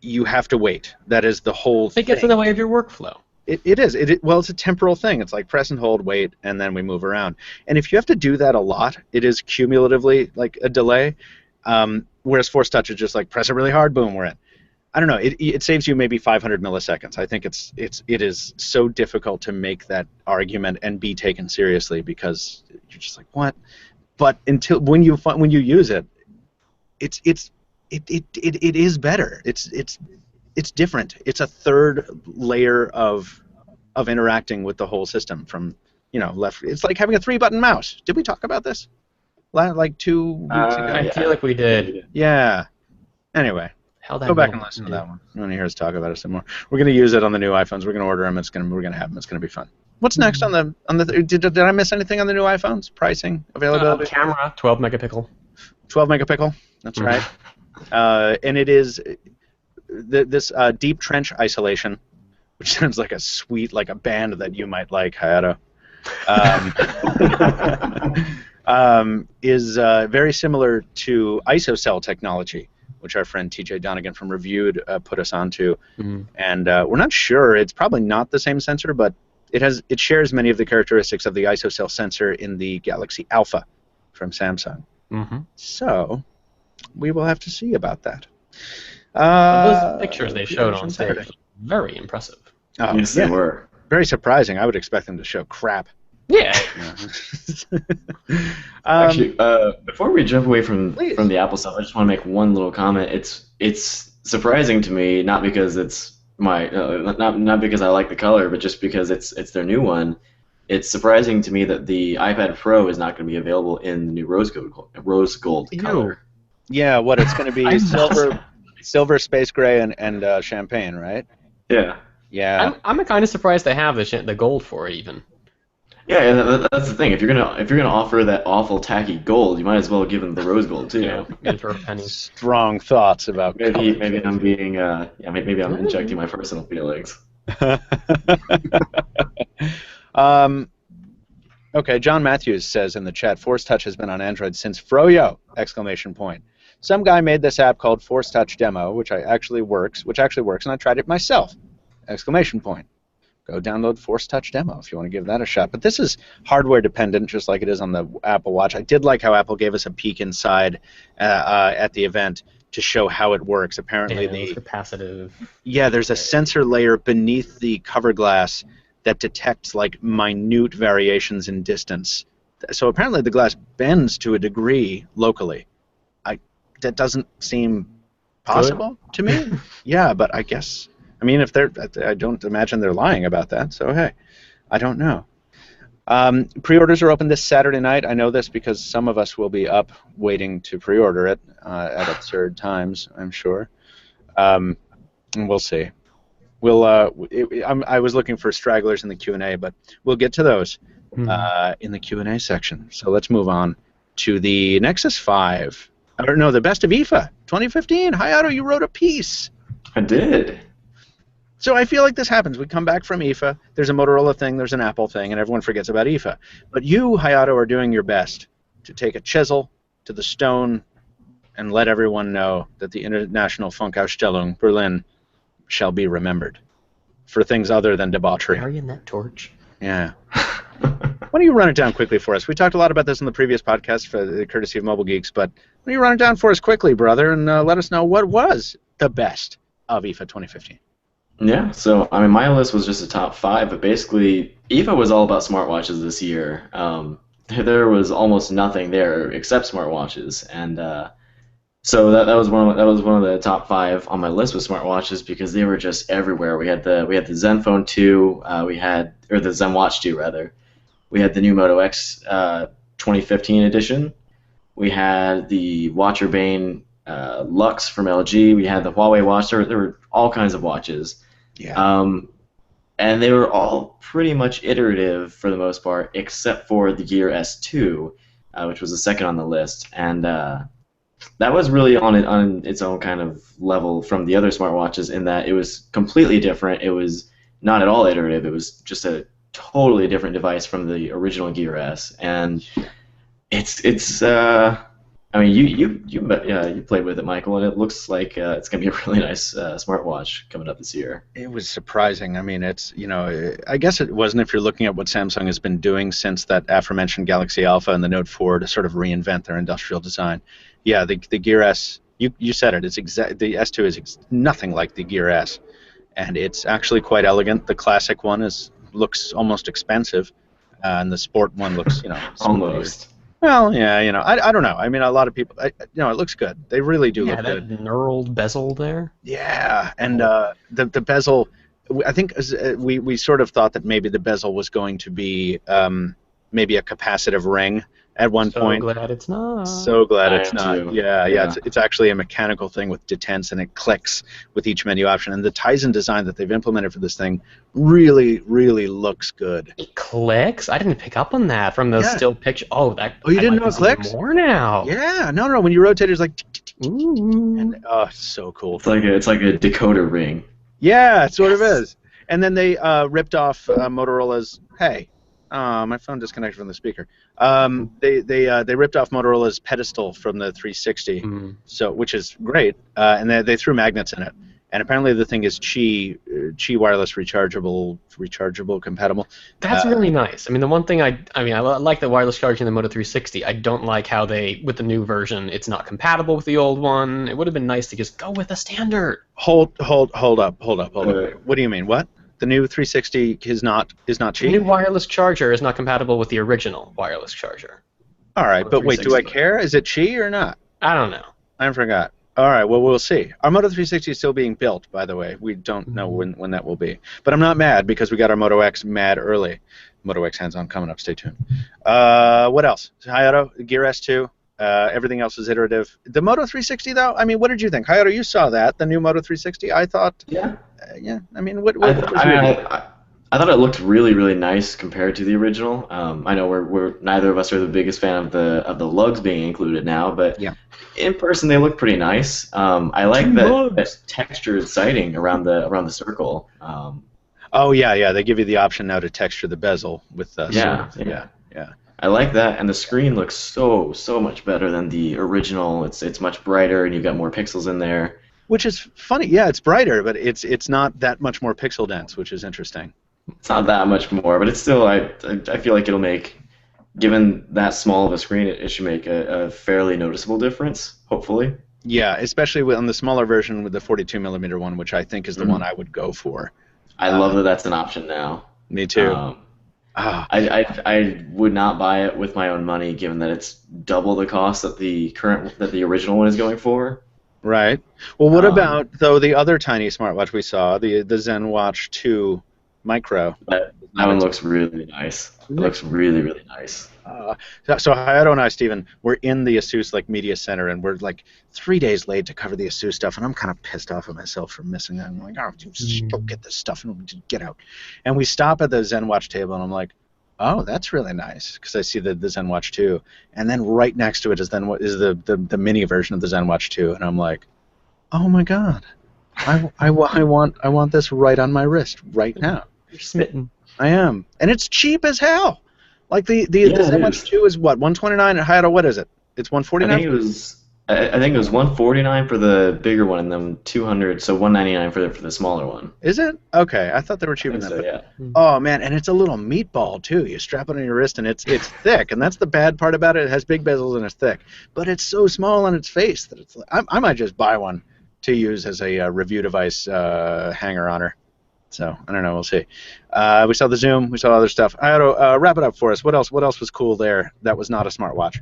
you have to wait. That is the whole thing. It gets in the way of your workflow. It is. Well, it's a temporal thing. It's like press and hold, wait, and then we move around. And if you have to do that a lot, it is cumulatively like a delay. Whereas Force Touch is just like press it really hard, boom, we're in. I don't know. It saves you maybe 500 milliseconds. I think it is so difficult to make that argument and be taken seriously because you're just like, what? But until when you use it, it is better. It's different. It's a third layer of interacting with the whole system from left. It's like having a 3-button mouse. Did we talk about this like 2 weeks ago? I feel like we did. Yeah. Anyway. Go back and listen to that one. You want to hear us talk about it some more. We're going to use it on the new iPhones. We're going to order them. We're going to have them. It's going to be fun. What's next on the? Did I miss anything on the new iPhones? Pricing, availability. Camera, 12 megapixel. 12 megapixel. That's right. And it is this deep trench isolation, which sounds like a band that you might like, Hayato. Is very similar to ISOCell technology, which our friend TJ Donegan from Reviewed put us onto. And we're not sure. It's probably not the same sensor, but it shares many of the characteristics of the ISOCell sensor in the Galaxy Alpha from Samsung. So we will have to see about that. Those pictures they showed on stage, very impressive. Oh, yes, they were. Very surprising. I would expect them to show crap. Yeah. Actually, before we jump away from the Apple stuff, I just want to make one little comment. It's surprising to me, not because it's not because I like the color, but just because it's their new one. It's surprising to me that the iPad Pro is not going to be available in the new rose gold color. Yeah, what it's going to be silver, space gray, and champagne, right? Yeah. Yeah. I'm kind of surprised they have the gold for it even. Yeah, that's the thing. If you're gonna offer that awful tacky gold, you might as well give them the rose gold too. Yeah, good for a penny. Strong thoughts about maybe I'm being maybe I'm injecting my personal feelings. Okay, John Matthews says in the chat, Force Touch has been on Android since Froyo! ! Some guy made this app called Force Touch Demo, which actually works, and I tried it myself! ! Go download Force Touch Demo if you want to give that a shot. But this is hardware dependent, just like it is on the Apple Watch. I did like how Apple gave us a peek inside at the event to show how it works. Apparently, the capacitive. Yeah, there's a sensor layer beneath the cover glass that detects like minute variations in distance. So apparently, the glass bends to a degree locally. That doesn't seem possible to me. Yeah, but I guess. I mean, I don't imagine they're lying about that, so hey, I don't know. Pre-orders are open this Saturday night. I know this because some of us will be up waiting to pre-order it at absurd times, I'm sure. And we'll see. I was looking for stragglers in the Q&A, but we'll get to those in the Q&A section. So let's move on to the Nexus 5. Or no, the Best of IFA 2015. Hayato, you wrote a piece. I did. So I feel like this happens. We come back from IFA, there's a Motorola thing, there's an Apple thing, and everyone forgets about IFA. But you, Hayato, are doing your best to take a chisel to the stone and let everyone know that the International Funkausstellung Berlin shall be remembered for things other than debauchery. Carrying that torch. Yeah. Why don't you run it down quickly for us? We talked a lot about this in the previous podcast for the courtesy of Mobile Geeks, but why don't you run it down for us quickly, brother, and let us know what was the best of IFA 2015. Yeah, so I mean, my list was just a top 5, but basically, IFA was all about smartwatches this year. There was almost nothing there except smartwatches, and So that was one of the top 5 on my list with smartwatches because they were just everywhere. We had the Zenfone 2, the Zen Watch 2 rather. We had the new Moto X 2015 edition. We had the Watch Urbane Lux from LG. We had the Huawei watch. There were all kinds of watches. Yeah. And they were all pretty much iterative for the most part, except for the Gear S2, which was the second on the list. And that was really on its own kind of level from the other smartwatches in that it was completely different. It was not at all iterative. It was just a totally different device from the original Gear S, and it's I mean you played with it, Michael, and it looks like it's gonna be a really nice smartwatch coming up this year. It was surprising. I mean, it's, I guess it wasn't if you're looking at what Samsung has been doing since that aforementioned Galaxy Alpha and the Note 4 to sort of reinvent their industrial design. Yeah, the Gear S, you said it. It's the S2 is nothing like the Gear S, and it's actually quite elegant. The classic one looks almost expensive, and the sport one looks, Almost. Well, yeah, I don't know. I mean, a lot of people, it looks good. They really do look that good. knurled bezel there. Yeah, and the bezel, I think we sort of thought that maybe the bezel was going to be maybe a capacitive ring at one point. So glad it's not. So glad it's not. Too. Yeah. It's actually a mechanical thing with detents, and it clicks with each menu option. And the Tizen design that they've implemented for this thing really, really looks good. It clicks? I didn't pick up on that from those still pictures. Oh, you didn't know it clicks? More now. Yeah, no. When you rotate, it's like, Ooh. and so cool. It's like a decoder ring. Yeah, it sort of is. And then they ripped off Motorola's. Hey, my phone disconnected from the speaker. They ripped off Motorola's pedestal from the 360, which is great. And they threw magnets in it. And apparently the thing is Qi wireless rechargeable compatible. That's really nice. I mean, the one thing I like the wireless charging in the Moto 360. I don't like how with the new version, it's not compatible with the old one. It would have been nice to just go with the standard. Hold up. What do you mean? What? The new 360 is not Qi? The new wireless charger is not compatible with the original wireless charger. All right, but wait, do I care? Is it Qi or not? I don't know. I forgot. All right, well, we'll see. Our Moto 360 is still being built, by the way. We don't know when that will be. But I'm not mad because we got our Moto X mad early. Moto X hands-on coming up. Stay tuned. What else? Hayato, Gear S2. Everything else is iterative. The Moto 360, though, I mean, what did you think? Hayato, you saw that, the new Moto 360. I thought... Yeah. I mean, what was your... I thought it looked really, really nice compared to the original. I know we're neither of us are the biggest fan of the lugs being included now, but in person they look pretty nice. I like that textured sighting around the circle. Oh yeah, they give you the option now to texture the bezel with yeah. I like that, and the screen looks so much better than the original. It's much brighter, and you've got more pixels in there. Which is funny. Yeah, it's brighter, but it's not that much more pixel dense, which is interesting. It's not that much more, but it's still, I feel like it'll make, given that small of a screen, it should make a fairly noticeable difference, hopefully. Yeah, especially on the smaller version with the 42mm one, which I think is the one I would go for. I love that that's an option now. Me too. I would not buy it with my own money, given that it's double the cost that the original one is going for. Right. Well, what about, though, the other tiny smartwatch we saw, the Zen Watch 2 Micro? That one looks really nice. It looks really, really nice. So Hayato and I, Steven, we're in the ASUS media center, and we're 3 days late to cover the ASUS stuff, and I'm kind of pissed off at myself for missing that. I'm like, just go get this stuff and get out. And we stop at the Zen Watch table, and I'm like, oh, that's really nice, because I see the Zen Watch 2, and then right next to it is the mini version of the Zen Watch 2, and I'm like, oh my god, I want this right on my wrist right now. You're smitten. I am, and it's cheap as hell. The Zen Watch 2 is what, $129, and Hayato, what is it? It's $149. I think it was $149 for the bigger one, and then $200, so $199 for the smaller one. Is it? Okay, I thought they were cheaper than that. So, yeah. Oh man, and it's a little meatball too. You strap it on your wrist, and it's thick, and that's the bad part about it. It has big bezels and it's thick, but it's so small on its face that it's. I might just buy one to use as a review device hanger on her. So I don't know. We'll see. We saw the Zoom. We saw other stuff. Hayato, wrap it up for us. What else was cool there that was not a smartwatch?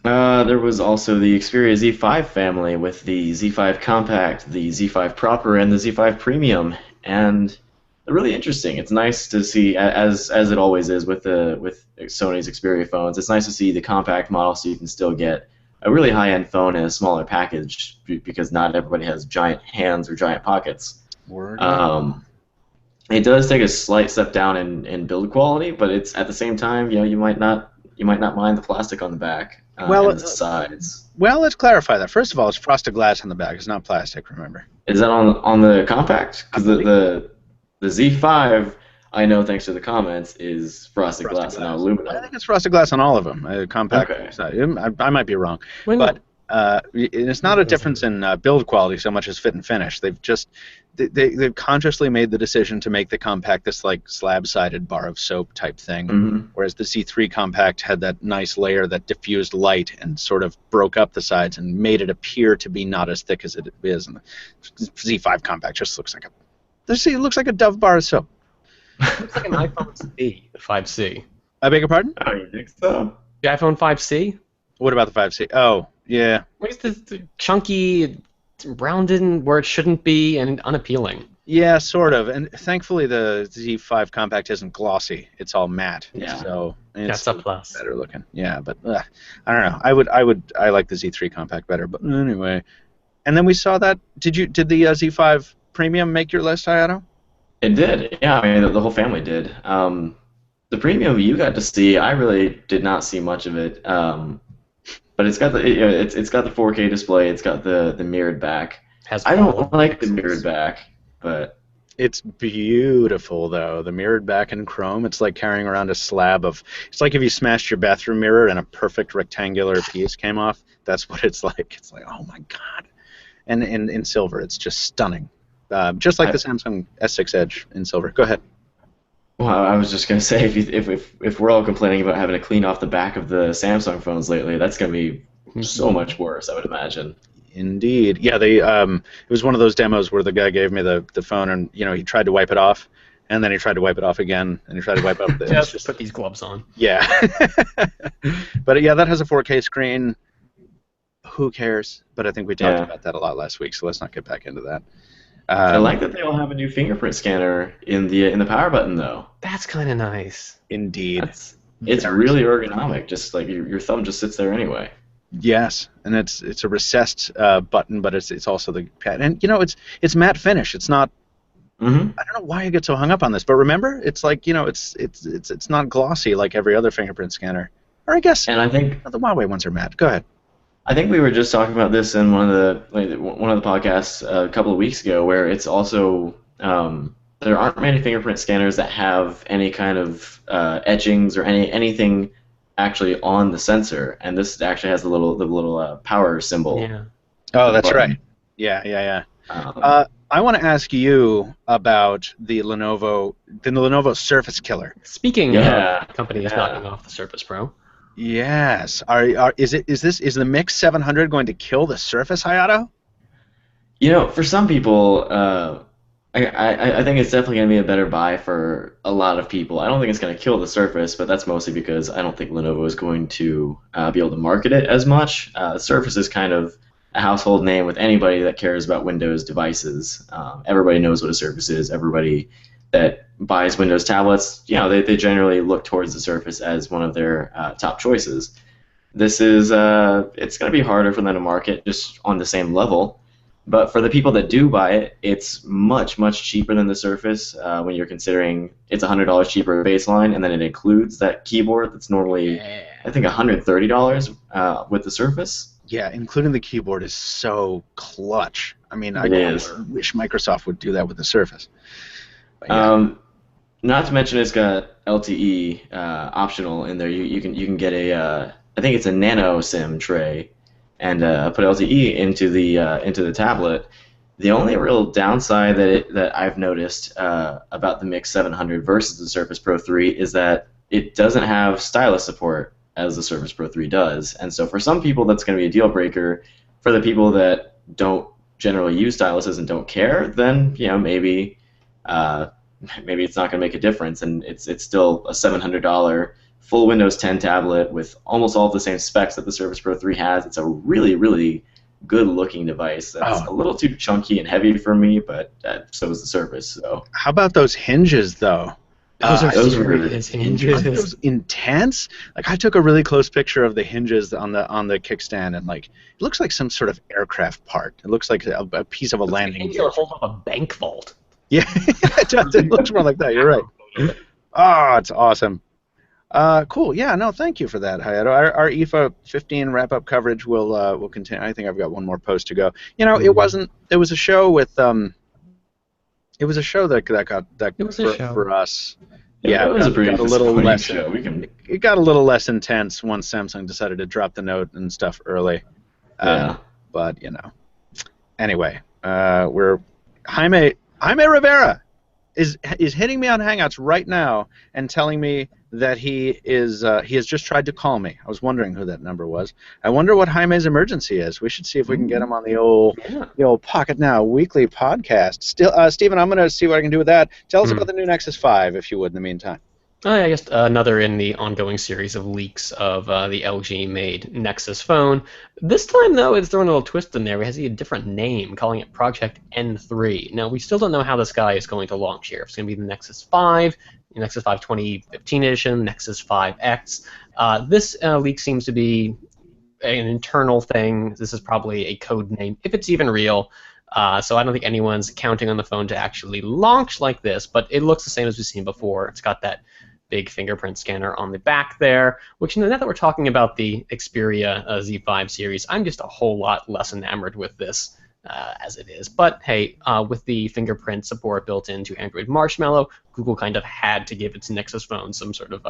There was also the Xperia Z5 family with the Z5 Compact, the Z5 Proper, and the Z5 Premium, and they're really interesting. It's nice to see, as it always is with Sony's Xperia phones. It's nice to see the compact model, so you can still get a really high-end phone in a smaller package, because not everybody has giant hands or giant pockets. Word. It does take a slight step down in build quality, but it's at the same time, you might not mind the plastic on the back. And the sides. Well, let's clarify that. First of all, it's frosted glass on the back. It's not plastic, remember. Is that on the compact? Because the Z5, I know thanks to the comments, is frosted glass and not aluminum. I think it's frosted glass on all of them. Compact. Okay. I might be wrong, but it's not a difference in build quality so much as fit and finish. They've consciously made the decision to make the compact this like slab-sided bar of soap type thing, whereas the Z3 compact had that nice layer that diffused light and sort of broke up the sides and made it appear to be not as thick as it is. And the Z5 compact just looks like it looks like a Dove bar of soap. It looks like an iPhone C, the 5C. I beg your pardon? Oh, you think so? The iPhone 5C? What about the 5C? Oh, yeah. Where's the chunky, rounded where it shouldn't be, and unappealing? Yeah, sort of. And thankfully, the Z5 compact isn't glossy; it's all matte. Yeah. So That's a plus. better looking. Yeah, but I don't know. I like the Z3 compact better. But anyway, and then we saw that. Did the Z5 Premium make your list, Hayato? It did. Yeah, I mean the whole family did. The Premium you got to see, I really did not see much of it. But it's got it's got the 4K display. It's got the mirrored back. I don't like the mirrored back, but it's beautiful though. The mirrored back in chrome. It's like carrying around a slab of. It's like if you smashed your bathroom mirror and a perfect rectangular piece came off. That's what it's like. It's like, oh my god. And in silver, it's just stunning. Just like the Samsung S6 Edge in silver. Go ahead. Well, I was just gonna say, if we're all complaining about having to clean off the back of the Samsung phones lately, that's gonna be so much worse, I would imagine. Indeed, yeah. It was one of those demos where the guy gave me the phone, and he tried to wipe it off, and then he tried to wipe it off again, and he tried to wipe it off. Just put these gloves on. Yeah, but yeah, that has a 4K screen. Who cares? But I think we talked about that a lot last week, so let's not get back into that. I like that they all have a new fingerprint scanner in the power button, though. That's kind of nice. Indeed. It's really ergonomic. Just like your thumb just sits there anyway. Yes, and it's a recessed button, but it's also the pad, and it's matte finish. It's not. I don't know why you get so hung up on this, but remember, it's like it's not glossy like every other fingerprint scanner, or I guess. And I think the Huawei ones are matte. Go ahead. I think we were just talking about this in one of the podcasts a couple of weeks ago, where it's also there aren't many fingerprint scanners that have any kind of etchings or anything actually on the sensor, and this actually has the little power symbol. Yeah. Oh, that's right. Yeah. I want to ask you about the Lenovo Surface Killer. Speaking of companies knocking off the Surface Pro. Yes. Is the Mix 700 going to kill the Surface, Hayato? For some people, I think it's definitely going to be a better buy for a lot of people. I don't think it's going to kill the Surface, but that's mostly because I don't think Lenovo is going to be able to market it as much. The Surface is kind of a household name with anybody that cares about Windows devices. Everybody knows what a Surface is. Everybody that buys Windows tablets, they generally look towards the Surface as one of their top choices. This is it's going to be harder for them to market just on the same level, but for the people that do buy it, it's much, much cheaper than the Surface when you're considering it's $100 cheaper baseline, and then it includes that keyboard that's normally, I think, $130 with the Surface. Yeah, including the keyboard is so clutch. I mean, I wish Microsoft would do that with the Surface. Not to mention it's got LTE optional in there. You can get I think it's a nano SIM tray, and put LTE into the tablet. The only real downside that I've noticed about the Mix 700 versus the Surface Pro 3 is that it doesn't have stylus support as the Surface Pro 3 does, and so for some people that's going to be a deal breaker. For the people that don't generally use styluses and don't care, then maybe it's not going to make a difference, and it's still a $700 full Windows 10 tablet with almost all of the same specs that the Surface Pro 3 has. It's a really, really good-looking device. That's a little too chunky and heavy for me, but so is the Surface. So how about those hinges, though? Those were hinges. Aren't those intense? Like, I took a really close picture of the hinges on the kickstand, and like, it looks like some sort of aircraft part. It looks like a piece of a landing gear. Hold up a bank vault. Yeah, it does. It looks more like that. You're right. Oh, it's awesome. Cool. Yeah. No, thank you for that, Hayato. Our IFA 15 wrap-up coverage will continue. I think I've got one more post to go. You know, it wasn't. It was a show with It was a show that for us. Yeah, it was a pretty less show. It got a little less intense once Samsung decided to drop the Note and stuff early. Yeah. But you know. Anyway, we're Jaime Rivera is hitting me on Hangouts right now and telling me that he has just tried to call me. I was wondering who that number was. I wonder what Jaime's emergency is. We should see if we can get him on the old Pocketnow Weekly podcast. Stephen, I'm going to see what I can do with that. Tell us about the new Nexus 5, if you would, in the meantime. I guess another in the ongoing series of leaks of the LG-made Nexus phone. This time, though, it's throwing a little twist in there. It has a different name, calling it Project N3. Now, we still don't know how this guy is going to launch here. If it's going to be the Nexus 5, the Nexus 5 2015 edition, Nexus 5X. This leak seems to be an internal thing. This is probably a code name, if it's even real. So I don't think anyone's counting on the phone to actually launch like this, but it looks the same as we've seen before. It's got that big fingerprint scanner on the back there, which, now that we're talking about the Xperia Z5 series, I'm just a whole lot less enamored with this as it is. But hey, with the fingerprint support built into Android Marshmallow, Google kind of had to give its Nexus phone some sort of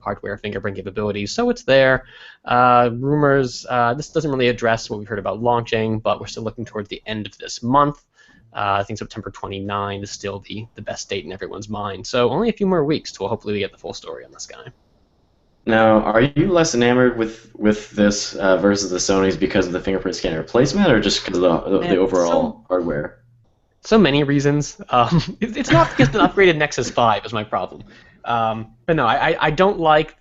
hardware fingerprint capabilities, so it's there. Rumors, this doesn't really address what we've heard about launching, but we're still looking towards the end of this month. I think September 29 is still the best date in everyone's mind, so only a few more weeks till hopefully we get the full story on this guy. Now, are you less enamored with this versus the Sony's because of the fingerprint scanner replacement, or just because of the overall hardware? So many reasons. It's not just an upgraded Nexus 5 is my problem. But no, I don't like...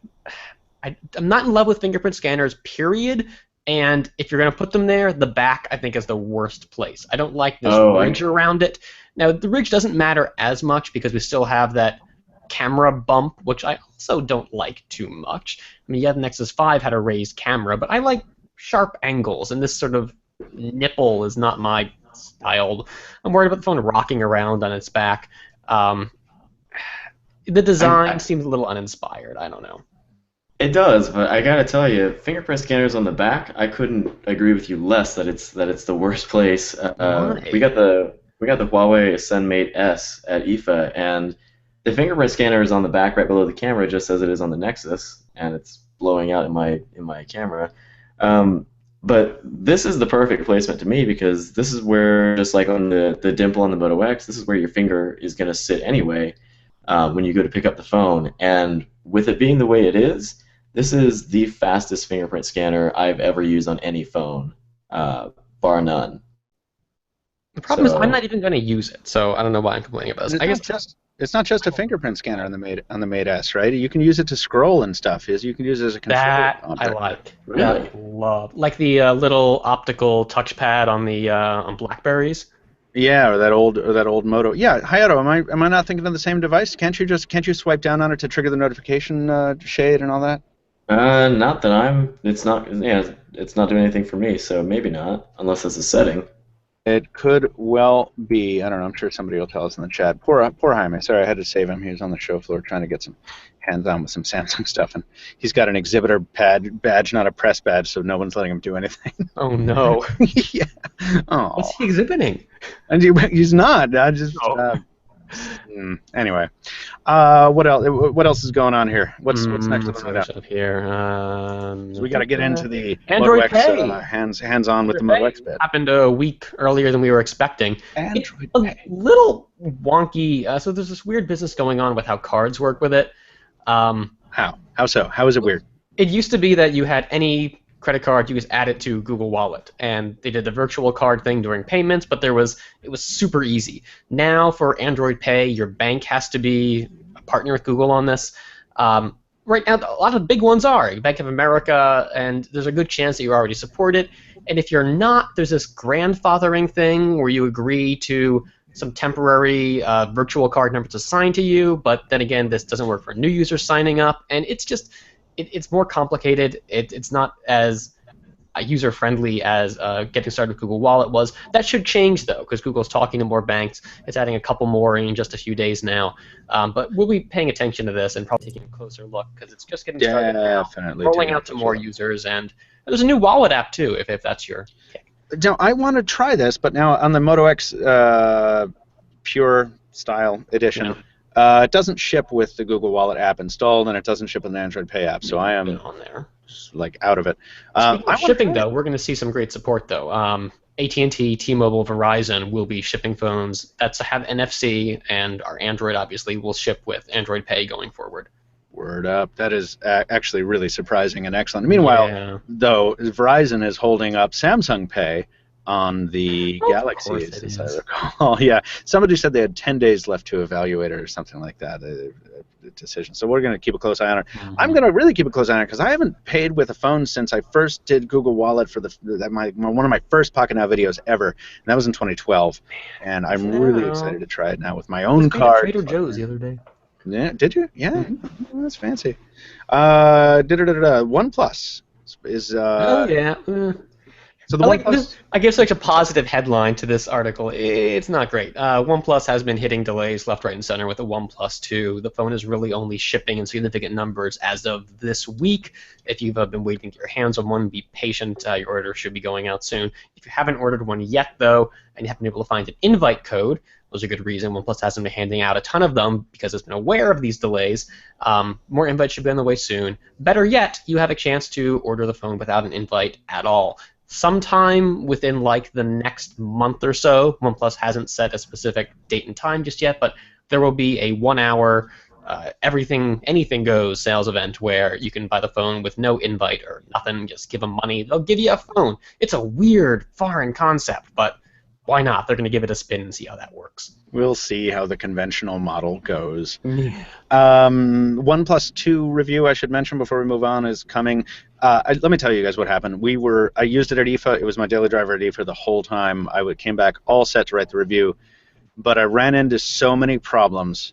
I'm not in love with fingerprint scanners, period. And if you're going to put them there, the back, I think, is the worst place. I don't like this ridge around it. Now, the ridge doesn't matter as much because we still have that camera bump, which I also don't like too much. I mean, yeah, the Nexus 5 had a raised camera, but I like sharp angles, and this sort of nipple is not my style. I'm worried about the phone rocking around on its back. The design seems a little uninspired. I don't know. It does, but I gotta tell you, fingerprint scanners on the back, I couldn't agree with you less that it's the worst place. We got the Huawei Ascend Mate S at IFA, and the fingerprint scanner is on the back right below the camera, just as it is on the Nexus, and it's blowing out in my camera. But this is the perfect placement to me because this is where, just like on the dimple on the Moto X, this is where your finger is gonna sit anyway when you go to pick up the phone. And with it being the way it is, this is the fastest fingerprint scanner I've ever used on any phone, bar none. The problem is I'm not even going to use it, so I don't know why I'm complaining about this. It's not just a fingerprint scanner on the Mate S, right? You can use it to scroll and stuff. You can use it as a control. That object. I like. Really? I love. Like the little optical touchpad on the on Blackberries. Yeah, or that old Moto. Yeah, Hayato, am I not thinking of the same device? Can't you swipe down on it to trigger the notification shade and all that? Not that it's not doing anything for me, so maybe not, unless it's a setting. It could well be. I don't know. I'm sure somebody will tell us in the chat. Poor Jaime. Sorry, I had to save him. He was on the show floor trying to get some hands-on with some Samsung stuff, and he's got an exhibitor badge, not a press badge, so no one's letting him do anything. Oh no. Yeah. Oh. What's he exhibiting? And he's not. I just. Anyway, what else is going on here? What's next on the here? So we got to get into the Android Moto X, hands-on with the Moto X bit. Happened a week earlier than we were expecting. Android Pay. A little wonky. So there's this weird business going on with how cards work with it. How so? How is it weird? It used to be that you had any credit card, you just add it to Google Wallet, and they did the virtual card thing during payments, but it was super easy. Now for Android Pay, your bank has to be a partner with Google on this. right now, a lot of the big ones are Bank of America, and there's a good chance that you already support it. And if you're not, there's this grandfathering thing where you agree to some temporary virtual card numbers assigned to you, but then again, this doesn't work for new users signing up, and it's just it's more complicated. It's not as user-friendly as getting started with Google Wallet was. That should change, though, because Google's talking to more banks. It's adding a couple more in just a few days now. But we'll be paying attention to this and probably taking a closer look, because it's just getting started now, rolling out to more users. And there's a new wallet app, too, if that's your kick. Now, I want to try this, but now on the Moto X Pure Style Edition, it doesn't ship with the Google Wallet app installed, and it doesn't ship with an Android Pay app, so I am on there. Like out of it. Speaking of shipping, though, we're going to see some great support, though. AT&T, T-Mobile, Verizon will be shipping phones that have NFC, and our Android, obviously, will ship with Android Pay going forward. Word up. That is actually really surprising and excellent. Meanwhile, though, Verizon is holding up Samsung Pay on the Galaxies, as I recall. Yeah, somebody said they had 10 days left to evaluate it or something like that, the decision. So we're going to keep a close eye on it. I'm going to really keep a close eye on it because I haven't paid with a phone since I first did Google Wallet for one of my first Pocketnow videos ever, and that was in 2012. And I'm really excited to try it now with my own card. Trader Joe's the other day. Yeah, did you? Yeah, that's fancy. OnePlus is. Oh yeah. So the OnePlus. I give such a positive headline to this article. It's not great. OnePlus has been hitting delays left, right, and center with the OnePlus 2. The phone is really only shipping in significant numbers as of this week. If you've been waiting to get your hands on one, be patient. Your order should be going out soon. If you haven't ordered one yet, though, and you haven't been able to find an invite code, there's a good reason. OnePlus hasn't been handing out a ton of them because it's been aware of these delays. More invites should be on the way soon. Better yet, you have a chance to order the phone without an invite at all. Sometime within like the next month or so, OnePlus hasn't set a specific date and time just yet, but there will be a 1-hour anything goes sales event where you can buy the phone with no invite or nothing, just give them money. They'll give you a phone. It's a weird, foreign concept, but why not? They're going to give it a spin and see how that works. We'll see how the conventional model goes. OnePlus 2 review I should mention before we move on is coming. Let me tell you guys what happened. I used it at IFA. It was my daily driver at IFA the whole time. I came back all set to write the review, but I ran into so many problems,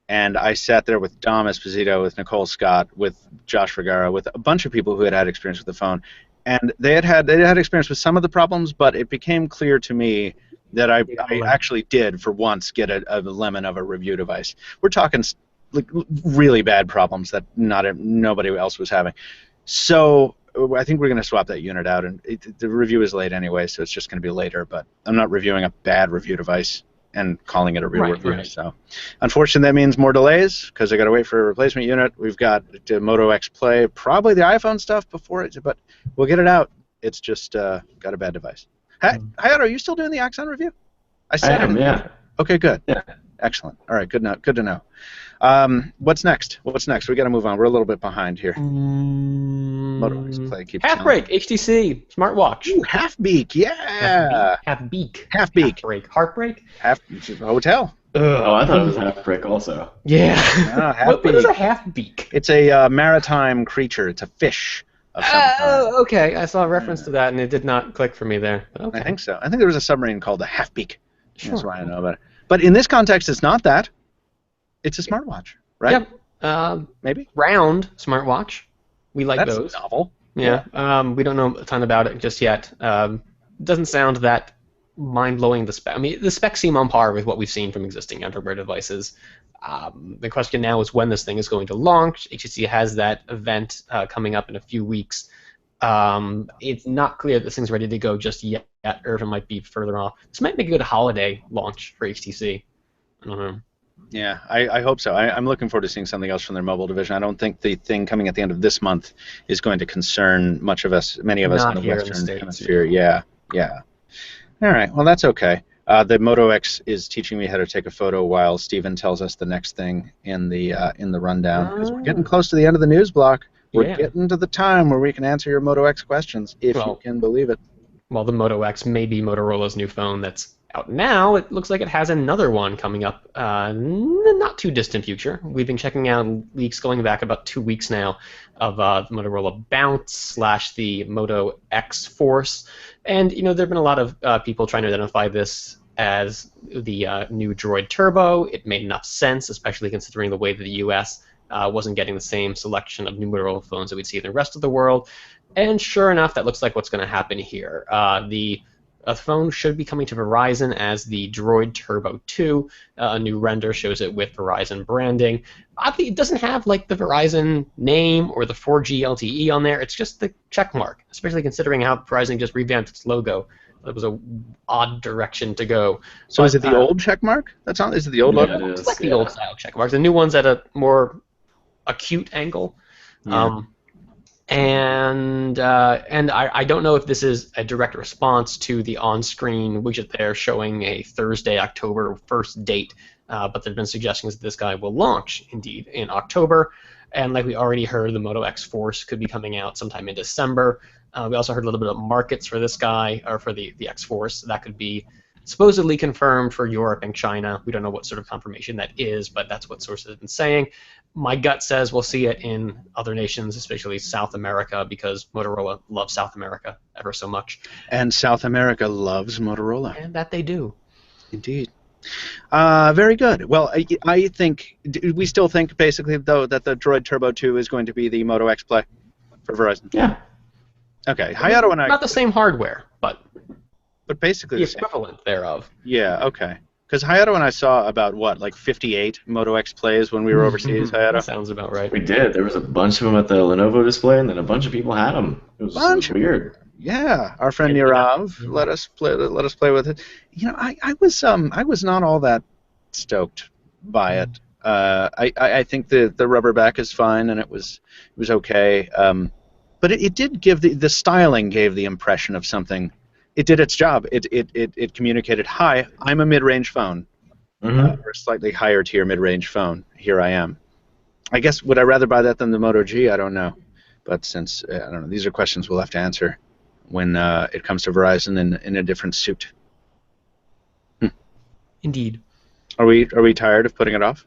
and I sat there with Dom Esposito, with Nicole Scott, with Josh Vergara, with a bunch of people who had experience with the phone. And they had experience with some of the problems, but it became clear to me that I actually did, for once, get a lemon of a review device. We're talking like really bad problems that nobody else was having. So I think we're going to swap that unit out, and the review is late anyway, so it's just going to be later. But I'm not reviewing a bad review device and calling it a real review. Right. So unfortunately, that means more delays because I got to wait for a replacement unit. We've got the Moto X Play, probably the iPhone stuff before it, but we'll get it out. It's just got a bad device. Hayato, are you still doing the Axon review? I am, yeah. Okay, good. Yeah. Excellent. All right, good to know. What's next? We got to move on. We're a little bit behind here. Moto X Play keeps Half break, HTC, smartwatch. Ooh, half beak, yeah. Half beak. Half beak. Heartbreak? Half hotel. Oh, I thought it was half break also. Yeah. Half what is a half beak? It's a maritime creature. It's a fish. Oh, okay. I saw a reference to that, and it did not click for me there. Okay. I think so. I think there was a submarine called the Half Beak. Sure. That's why I know about it. But in this context, it's not that. It's a smartwatch, right? Yep. Maybe. Round smartwatch. We like That's those. Novel. Yeah. We don't know a ton about it just yet. Doesn't sound that mind-blowing. The specs seem on par with what we've seen from existing Android Wear devices. The question now is when this thing is going to launch. HTC has that event coming up in a few weeks. It's not clear that this thing's ready to go just yet, or if it might be further off. This might make a good holiday launch for HTC. I don't know. Yeah, I hope so. I'm looking forward to seeing something else from their mobile division. I don't think the thing coming at the end of this month is going to concern many of us in the Western Hemisphere. Yeah. All right, well, that's okay. The Moto X is teaching me how to take a photo while Steven tells us the next thing in the rundown. Because we're getting close to the end of the news block. We're getting to the time where we can answer your Moto X questions, if you can believe it. Well, the Moto X may be Motorola's new phone that's out. Now it looks like it has another one coming up in the not too distant future. We've been checking out leaks going back about 2 weeks now of the Motorola Bounce / the Moto X Force, and there have been a lot of people trying to identify this as the new Droid Turbo. It made enough sense, especially considering the way that the U.S. Wasn't getting the same selection of new Motorola phones that we'd see in the rest of the world. And sure enough, that looks like what's going to happen here. The phone should be coming to Verizon as the Droid Turbo 2. A new render shows it with Verizon branding. Oddly, it doesn't have like the Verizon name or the 4G LTE on there. It's just the check mark, especially considering how Verizon just revamped its logo. It was a odd direction to go. So is it the old check mark that's on? Is it the old logo? It's like the old style check marks. The new one's at a more acute angle. Yeah. And I don't know if this is a direct response to the on-screen widget there showing a Thursday, October 1st date, but there have been suggestions that this guy will launch, indeed, in October. And like we already heard, the Moto X Force could be coming out sometime in December. We also heard a little bit of markets for this guy, or for the X Force. That could be supposedly confirmed for Europe and China. We don't know what sort of confirmation that is, but that's what sources have been saying. My gut says we'll see it in other nations, especially South America, because Motorola loves South America ever so much. And South America loves Motorola. And that they do. Indeed. Very good. Well, I think, we still think, basically, though, that the Droid Turbo 2 is going to be the Moto X Play for Verizon? Yeah. Okay. Hayato and I... Not the same hardware, but basically the the same. equivalent thereof. Yeah, okay. Because Hayato and I saw about, what, like 58 Moto X Plays when we were overseas, Hayato? That sounds about right. We did. There was a bunch of them at the Lenovo display, and then a bunch of people had them. It was weird. Yeah, our friend Nirav let us play with it. I was not all that stoked by it. I think the rubber back is fine, and it was okay. But it did give the styling gave the impression of something. It did its job. It communicated, hi, I'm a mid-range phone, or a slightly higher tier mid-range phone. Here I am. I guess, would I rather buy that than the Moto G? I don't know. But since, I don't know, these are questions we'll have to answer when it comes to Verizon in a different suit. Indeed. Are we tired of putting it off?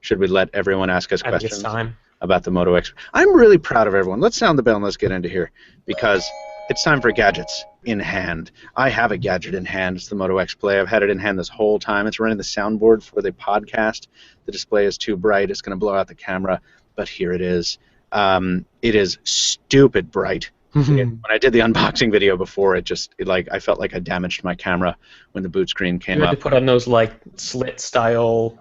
Should we let everyone ask us I think it's questions time. about the Moto X? I'm really proud of everyone. Let's sound the bell and let's get into here, because it's time for gadgets in hand. I have a gadget in hand. It's the Moto X Play. I've had it in hand this whole time. It's running the soundboard for the podcast. The display is too bright. It's going to blow out the camera, but here it is. It is stupid bright. When I did the unboxing video before, I felt like I damaged my camera when the boot screen came You up. had to put on those like slit-style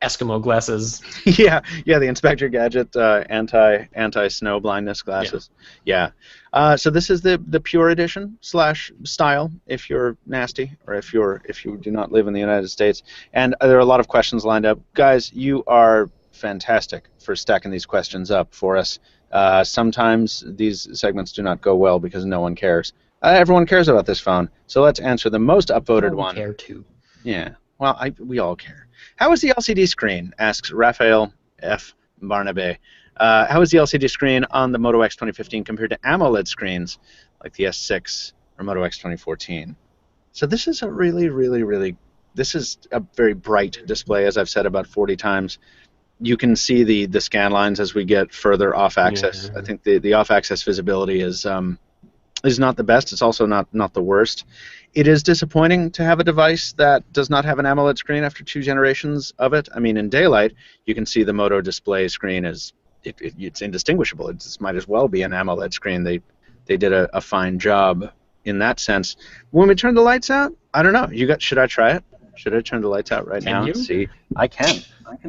Eskimo glasses. yeah, the Inspector Gadget anti-snow blindness glasses. Yeah. So this is the Pure Edition / style, if you're nasty, or if you do not live in the United States. And there are a lot of questions lined up. Guys, you are fantastic for stacking these questions up for us. Sometimes these segments do not go well because no one cares. Everyone cares about this phone, so let's answer the most upvoted one. Care too. Yeah. Well, we all care. How is the LCD screen? Asks Raphael F. Barnaby. How is the LCD screen on the Moto X 2015 compared to AMOLED screens like the S6 or Moto X 2014? So this is a this is a very bright display, as I've said about 40 times. You can see the scan lines as we get further off axis. Yeah. I think the off axis visibility is not the best. It's also not the worst. It is disappointing to have a device that does not have an AMOLED screen after 2 generations of it. I mean, in daylight, you can see the Moto display screen it's indistinguishable. It just might as well be an AMOLED screen. They did a fine job in that sense. When we turn the lights out, I don't know. Should I try it? Should I turn the lights out right now? Can you? See, I can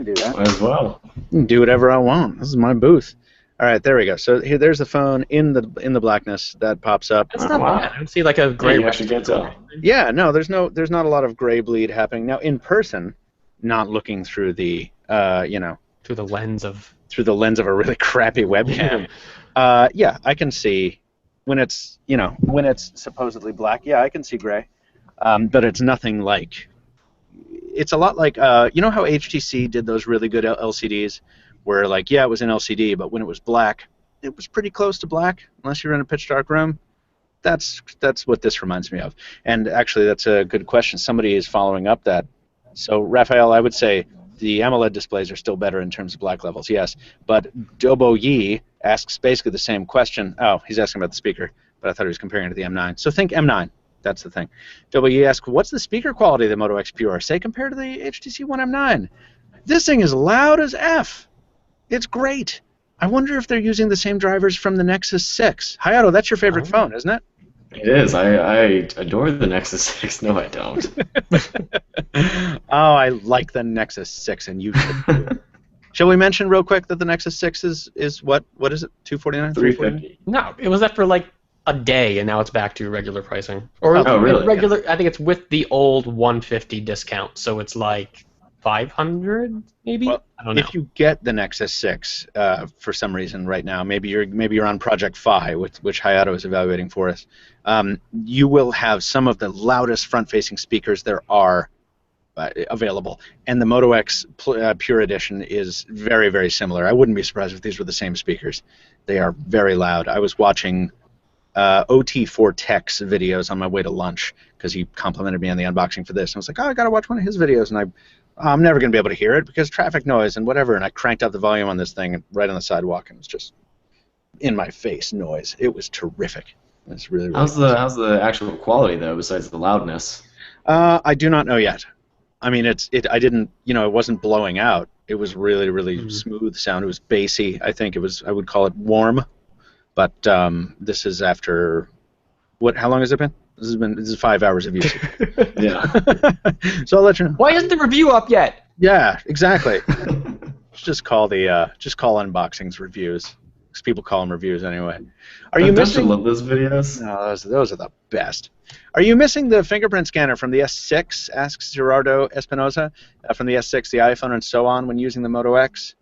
do that. Might as well. I can do whatever I want. This is my booth. All right, there we go. So there's the phone in the blackness that pops up. That's not bad. I don't see like a gray. You actually can't tell. Yeah, no, there's not a lot of gray bleed happening now in person. Not looking through the through the lens of a really crappy webcam. Yeah, I can see when it's supposedly black. Yeah, I can see gray, but it's nothing like. It's a lot like how HTC did those really good LCDs, where like it was an LCD, but when it was black, it was pretty close to black, unless you're in a pitch dark room. That's what this reminds me of. And actually, that's a good question. Somebody is following up that. So, Raphael, I would say the AMOLED displays are still better in terms of black levels, yes. But Dobo Yi asks basically the same question. Oh, he's asking about the speaker, but I thought he was comparing it to the M9. So think M9. That's the thing. Dobo Yi asks, what's the speaker quality of the Moto X Pure, say, compared to the HTC One M9? This thing is loud as F. It's great. I wonder if they're using the same drivers from the Nexus 6. Hayato, that's your favorite phone, isn't it? It is. I adore the Nexus 6. No, I don't. Oh, I like the Nexus 6, and you should too. Shall we mention real quick that the Nexus 6 is what? What is it? $249? $350. No, it was that for like a day, and now it's back to regular pricing. Or really? Regular. I think it's with the old 150 discount, so it's like 500 maybe. Well, I don't know. if you get the Nexus 6 for some reason right now, maybe you're on Project Phi, which Hayato is evaluating for us. You will have some of the loudest front-facing speakers there are available, and the Moto X Pure Edition is very, very similar. I wouldn't be surprised if these were the same speakers. They are very loud. I was watching OT4 Tech's videos on my way to lunch because he complimented me on the unboxing for this. And I was like, oh, I got to watch one of his videos, and I'm never going to be able to hear it because traffic noise and whatever. And I cranked up the volume on this thing right on the sidewalk, and it was just in my face noise. It was terrific. It's really, really how's the actual quality though, besides the loudness? I do not know yet. I mean, I didn't, it wasn't blowing out. It was really, really smooth sound. It was bassy. I think I would call it warm. But this is after how long has it been? This is 5 hours of use. Yeah. So I'll let you know. Why isn't the review up yet? Yeah, exactly. just call unboxings reviews. Because people call them reviews anyway. Are you missing? Don't you love those videos? No, those are the best. Are you missing the fingerprint scanner from the S6? Asks Gerardo Espinosa. From the S6, the iPhone, and so on when using the Moto X.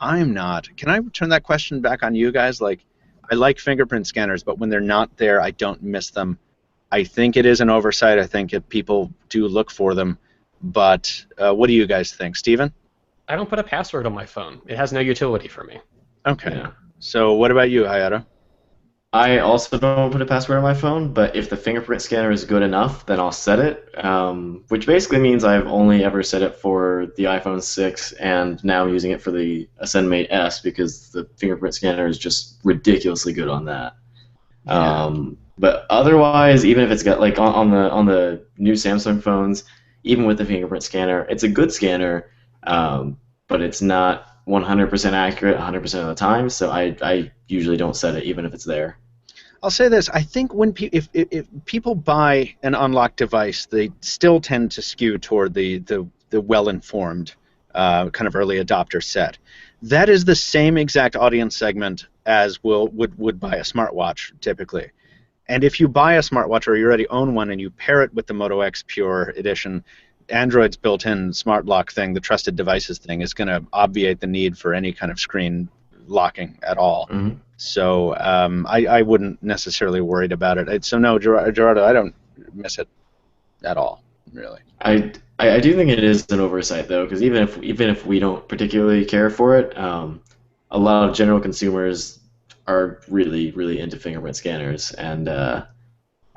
I'm not. Can I turn that question back on you guys? Like, I like fingerprint scanners, but when they're not there, I don't miss them. I think it is an oversight. I think people do look for them. But what do you guys think? Steven? I don't put a password on my phone. It has no utility for me. Okay. Yeah. So what about you, Hayato? I also don't put a password on my phone, but if the fingerprint scanner is good enough, then I'll set it, which basically means I've only ever set it for the iPhone 6 and now using it for the Ascend Mate S because the fingerprint scanner is just ridiculously good on that. Yeah. But otherwise, even if it's got like on the new Samsung phones, even with the fingerprint scanner, it's a good scanner, but it's not 100% accurate 100% of the time, so I usually don't set it even if it's there. I'll say this. I think when if people buy an unlocked device, they still tend to skew toward the well-informed kind of early adopter set. That is the same exact audience segment as would buy a smartwatch typically. And if you buy a smartwatch or you already own one and you pair it with the Moto X Pure Edition, Android's built-in smart lock thing, the trusted devices thing, is going to obviate the need for any kind of screen locking at all. Mm-hmm. So I wouldn't necessarily worried about it. So no, Gerardo, I don't miss it at all, really. I do think it is an oversight though, because even if we don't particularly care for it, a lot of general consumers are really, really into fingerprint scanners, and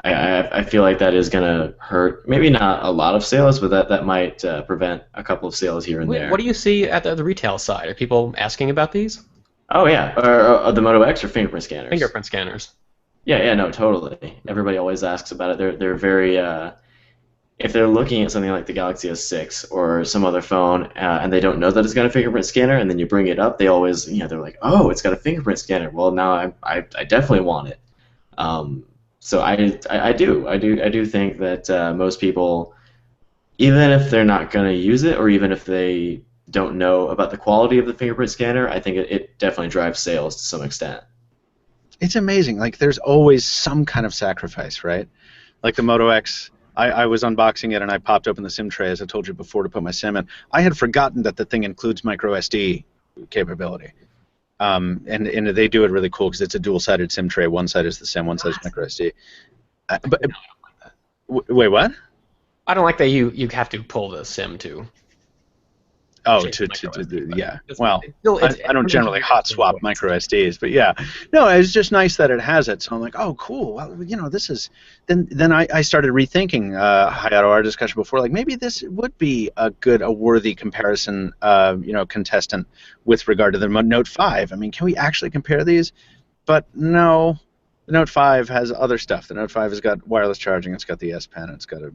I feel like that is going to hurt, maybe not a lot of sales, but that might prevent a couple of sales here and there. What do you see at the retail side? Are people asking about these? Oh, yeah. Or the Moto X or fingerprint scanners? Fingerprint scanners. Yeah, no, totally. Everybody always asks about it. They're very... if they're looking at something like the Galaxy S6 or some other phone and they don't know that it's got a fingerprint scanner, and then you bring it up, they always, they're like, oh, it's got a fingerprint scanner. Well, now I definitely want it. So I do think that most people, even if they're not going to use it, or even if they don't know about the quality of the fingerprint scanner, I think it definitely drives sales to some extent. It's amazing. Like, there's always some kind of sacrifice, right? Like the Moto X, I was unboxing it and I popped open the SIM tray, as I told you before, to put my SIM in. I had forgotten that the thing includes micro SD capability. And they do it really cool because it's a dual-sided SIM tray. One side is the SIM, one side is micro SD. Wait, what? I don't like that you have to pull the SIM too. Oh, change micro SD, but yeah. it's- Well, it's I don't generally hot swap micro SDs, but yeah. No, it's just nice that it has it. So I'm like, oh, cool. Well, this is. Then I started rethinking Hayato, our discussion before. Like maybe this would be a worthy comparison, contestant with regard to the Note 5. I mean, can we actually compare these? But no. The Note 5 has other stuff. The Note 5 has got wireless charging. It's got the S Pen. It's got a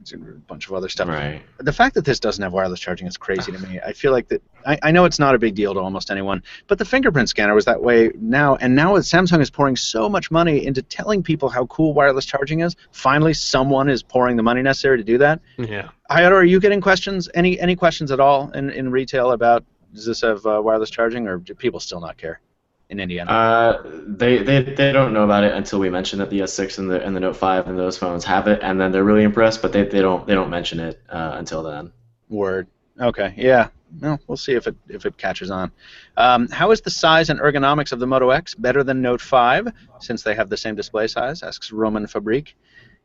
bunch of other stuff. Right. The fact that this doesn't have wireless charging is crazy to me. I feel like that. I know it's not a big deal to almost anyone, but the fingerprint scanner was that way now. And now Samsung is pouring so much money into telling people how cool wireless charging is. Finally, someone is pouring the money necessary to do that. Yeah. Hayato, are you getting questions? Any questions at all in retail about does this have wireless charging, or do people still not care? In Indiana? They don't know about it until we mention that the S6 and the Note 5 and those phones have it, and then they're really impressed. But they don't mention it until then. Word. Okay. Yeah. No, we'll see if it catches on. How is the size and ergonomics of the Moto X better than Note 5 since they have the same display size? Asks Roman Fabrique.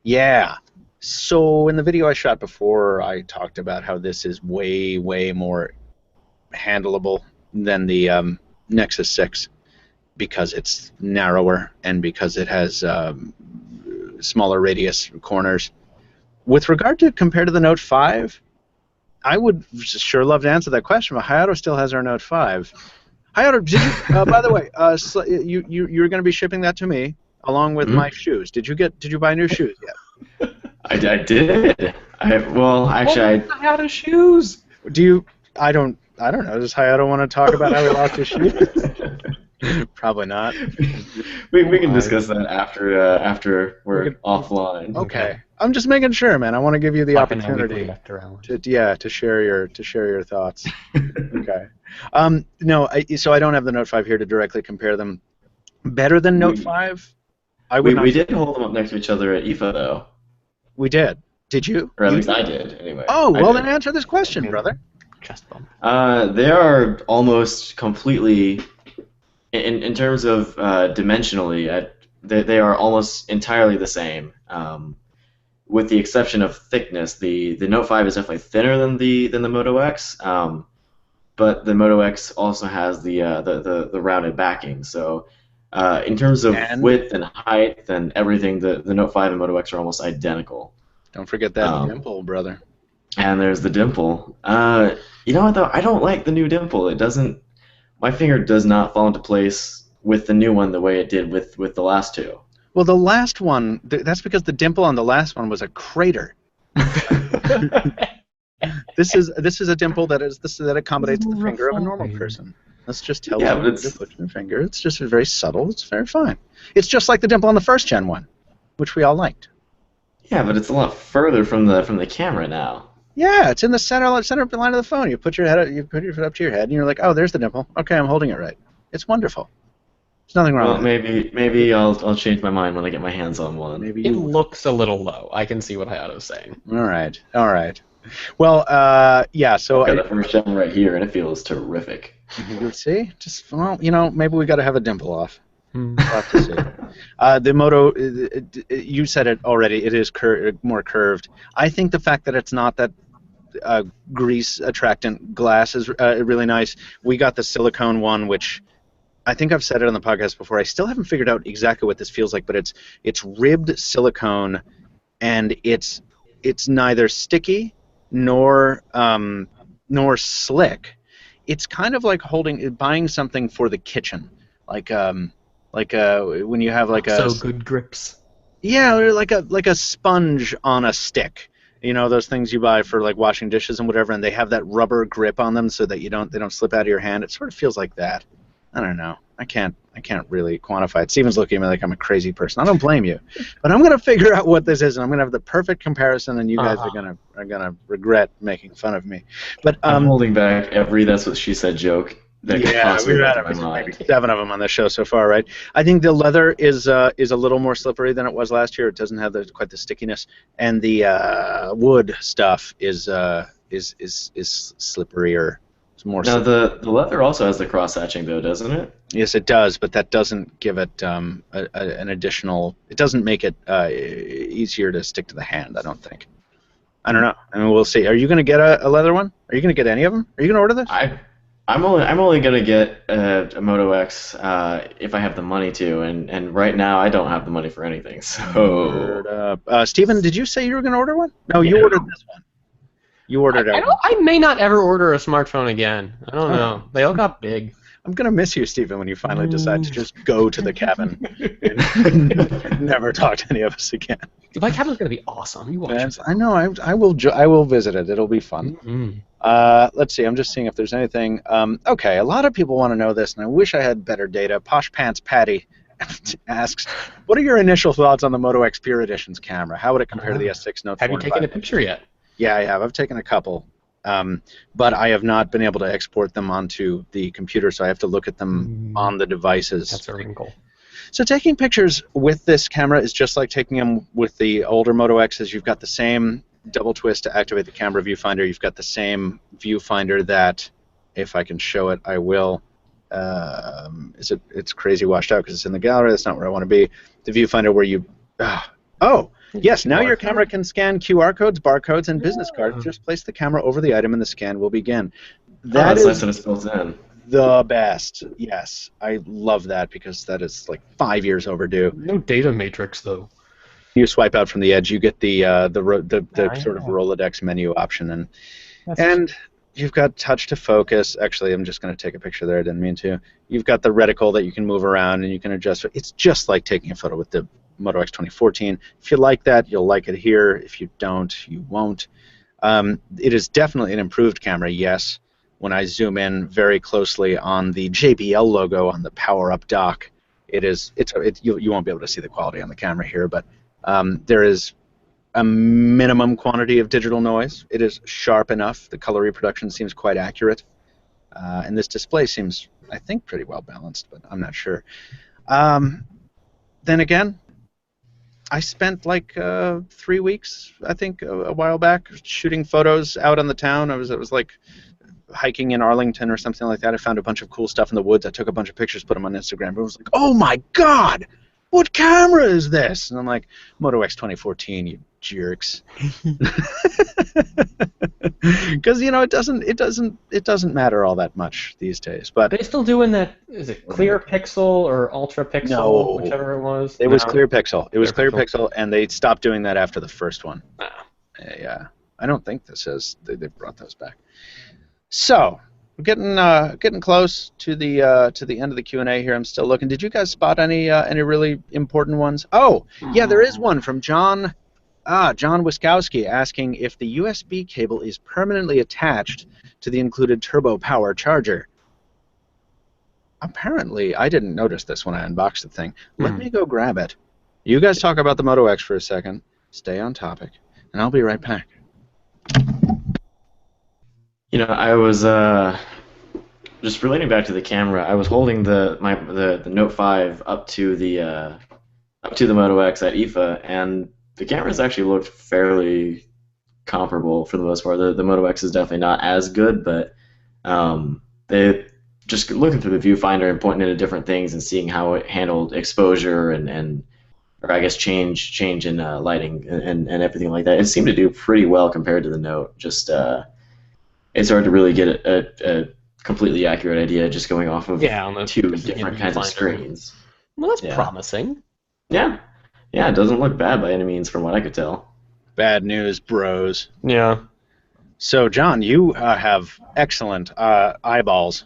Yeah. So in the video I shot before, I talked about how this is way more handleable than the Nexus 6. Because it's narrower and because it has smaller radius corners. With regard to compared to the Note 5, I would sure love to answer that question, but Hayato still has our Note 5. Hayato, did you? By the way, you're going to be shipping that to me along with my shoes. Did you buy new shoes yet? I did. Hayato shoes. Do you? I don't know. Does Hayato want to talk about how he lost his shoes? Probably not. we can discuss that after we're offline. Okay. I'm just making sure, man. I want to give you the opportunity to share your thoughts. Okay. No, so I don't have the Note 5 here to directly compare them. Better than Note 5? We did hold them up next to each other at IFA though. We did. Did you? Or at least I did, anyway. Oh, well then answer this question, brother. Chest bump. They are almost completely. In terms of dimensionally, they are almost entirely the same, with the exception of thickness. The Note 5 is definitely thinner than the Moto X, but the Moto X also has the rounded backing. So in terms of width and height and everything, the Note 5 and Moto X are almost identical. Don't forget that dimple, brother. And there's the dimple. You know what though? I don't like the new dimple. It doesn't. My finger does not fall into place with the new one the way it did with the last two. Well, the last one, that's because the dimple on the last one was a crater. This is a dimple that accommodates the finger of a normal person. Let's just tell you to put your finger. It's just very subtle. It's very fine. It's just like the dimple on the first gen one, which we all liked. Yeah, but it's a lot further from the camera now. Yeah, it's in the center line of the phone. You put your foot up to your head, and you're like, oh, there's the dimple. Okay, I'm holding it right. It's wonderful. There's nothing wrong with it. Maybe I'll change my mind when I get my hands on one. It looks a little low. I can see what Hayato's saying. All right. Well, yeah. So I've got the first gen right here, and it feels terrific. See, maybe we got to have a dimple off. We'll have to see. The Moto, you said it already. It is more curved. I think the fact that it's not that grease attractant glass is really nice. We got the silicone one, which I think I've said it on the podcast before. I still haven't figured out exactly what this feels like, but it's ribbed silicone, and it's neither sticky nor slick. It's kind of like buying something for the kitchen, like when you have good grips. Yeah, or like a sponge on a stick. You know, those things you buy for like washing dishes and whatever, and they have that rubber grip on them so that they don't slip out of your hand. It sort of feels like that. I don't know. I can't really quantify it. Steven's looking at me like I'm a crazy person. I don't blame you, but I'm gonna figure out what this is, and I'm gonna have the perfect comparison, and you guys are gonna regret making fun of me. But I'm holding back every "that's what she said" joke. We've had maybe 7 of them on the show so far, right? I think the leather is a little more slippery than it was last year. It doesn't have quite the stickiness, and the wood stuff is slipperier. It's more. Now the leather also has the cross hatching though, doesn't it? Yes, it does, but that doesn't give it an additional. It doesn't make it easier to stick to the hand. I don't think. I don't know. I mean, we'll see. Are you going to get a leather one? Are you going to get any of them? Are you going to order this? I'm only gonna get a Moto X if I have the money to, and right now I don't have the money for anything. So, Steven, did you say you were going to order one? No, you ordered this one. You ordered it. I may not ever order a smartphone again. I don't know. They all got big. I'm going to miss you, Steven, when you finally decide to just go to the cabin and never talk to any of us again. My cabin's going to be awesome. You watch it. I know. I will visit it. It'll be fun. Mm-hmm. Let's see. I'm just seeing if there's anything. Okay, a lot of people want to know this, and I wish I had better data. Posh Pants Patty asks, what are your initial thoughts on the Moto X Pure Edition's camera? How would it compare to the S6 Note 4? Have you taken a picture yet? Yeah, I have. I've taken a couple. But I have not been able to export them onto the computer, so I have to look at them on the devices. That's a wrinkle. So taking pictures with this camera is just like taking them with the older Moto X's. You've got the same double twist to activate the camera viewfinder. You've got the same viewfinder that, if I can show it, I will. It's crazy washed out because it's in the gallery. That's not where I want to be. The viewfinder where you... Yes, now your camera can scan QR codes, barcodes, and business cards. Just place the camera over the item and the scan will begin. That's nice and it's built in. The best. Yes, I love that because that is like 5 years overdue. No data matrix though. You swipe out from the edge, you get the sort of Rolodex menu option, and you've got touch to focus. Actually, I'm just going to take a picture there. I didn't mean to. You've got the reticle that you can move around and you can adjust. It's just like taking a photo with the Moto X 2014. If you like that, you'll like it here. If you don't, you won't. It is definitely an improved camera, yes. When I zoom in very closely on the JBL logo on the power-up dock, you won't be able to see the quality on the camera here, but there is a minimum quantity of digital noise. It is sharp enough. The color reproduction seems quite accurate. And this display seems, I think, pretty well balanced, but I'm not sure. Then again, I spent like 3 weeks, I think, a while back, shooting photos out on the town. It was like hiking in Arlington or something like that. I found a bunch of cool stuff in the woods. I took a bunch of pictures, put them on Instagram. Everyone was like, "Oh my God, what camera is this?" And I'm like, "Moto X 2014, you jerks." Because it doesn't matter all that much these days. But are they still doing that? Is it clear pixel or ultra pixel? No, whichever it was. It was clear pixel. It was clear pixel, and they stopped doing that after the first one. Yeah, I don't think this is. They brought those back. So we're getting close to the end of the Q&A here. I'm still looking. Did you guys spot any really important ones? Oh, yeah, there is one from John Wiskowski asking if the USB cable is permanently attached to the included turbo power charger. Apparently, I didn't notice this when I unboxed the thing. Let me go grab it. You guys talk about the Moto X for a second. Stay on topic, and I'll be right back. You know, I was just relating back to the camera. I was holding the Note 5 up to the Moto X at IFA, and the cameras actually looked fairly comparable for the most part. The Moto X is definitely not as good, but they just looking through the viewfinder and pointing into different things and seeing how it handled exposure or I guess change in lighting and everything like that. It seemed to do pretty well compared to the Note. Just it's hard to really get a completely accurate idea just going off of two different kinds of screens. Well, that's promising. Yeah, it doesn't look bad by any means from what I could tell. Bad news, bros. Yeah. So, John, you have excellent eyeballs.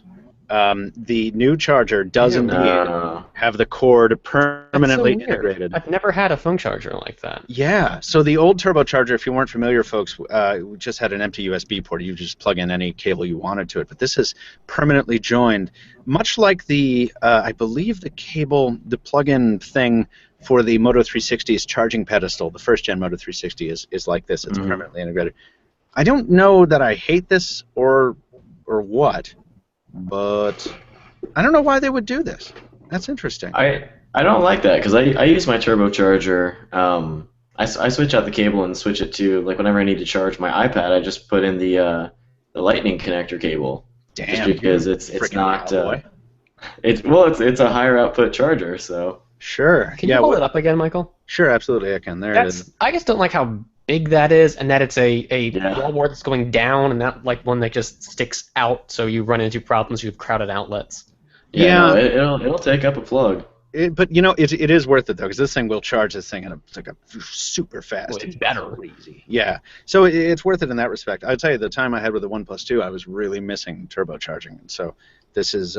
The new charger does indeed have the cord permanently integrated. I've never had a phone charger like that. Yeah. So the old turbocharger, if you weren't familiar, folks, just had an empty USB port. You just plug in any cable you wanted to it. But this is permanently joined, much like the, I believe the plug-in thing for the Moto 360's charging pedestal. The first-gen Moto 360 is like this. It's permanently integrated. I don't know that I hate this or what. But I don't know why they would do this. That's interesting. I don't like that because I use my turbocharger. I switch out the cable and switch it to, like, whenever I need to charge my iPad, I just put in the lightning connector cable. Damn. Just because it's not it's a higher output charger, so. Sure. Can you hold it up again, Michael? Sure, absolutely, I can. There it is. I just don't like how big that is, and that it's a Yeah. wall that's going down, and not like one that just sticks out, so you run into problems with crowded outlets. Yeah, no, Yeah, it'll take up a plug. but it is worth it though, because this thing will charge this thing it's like a super fast. Well, It's better. crazy. Yeah, so it's worth it in that respect. I'd tell you, the time I had with the OnePlus 2, I was really missing turbocharging, and so this is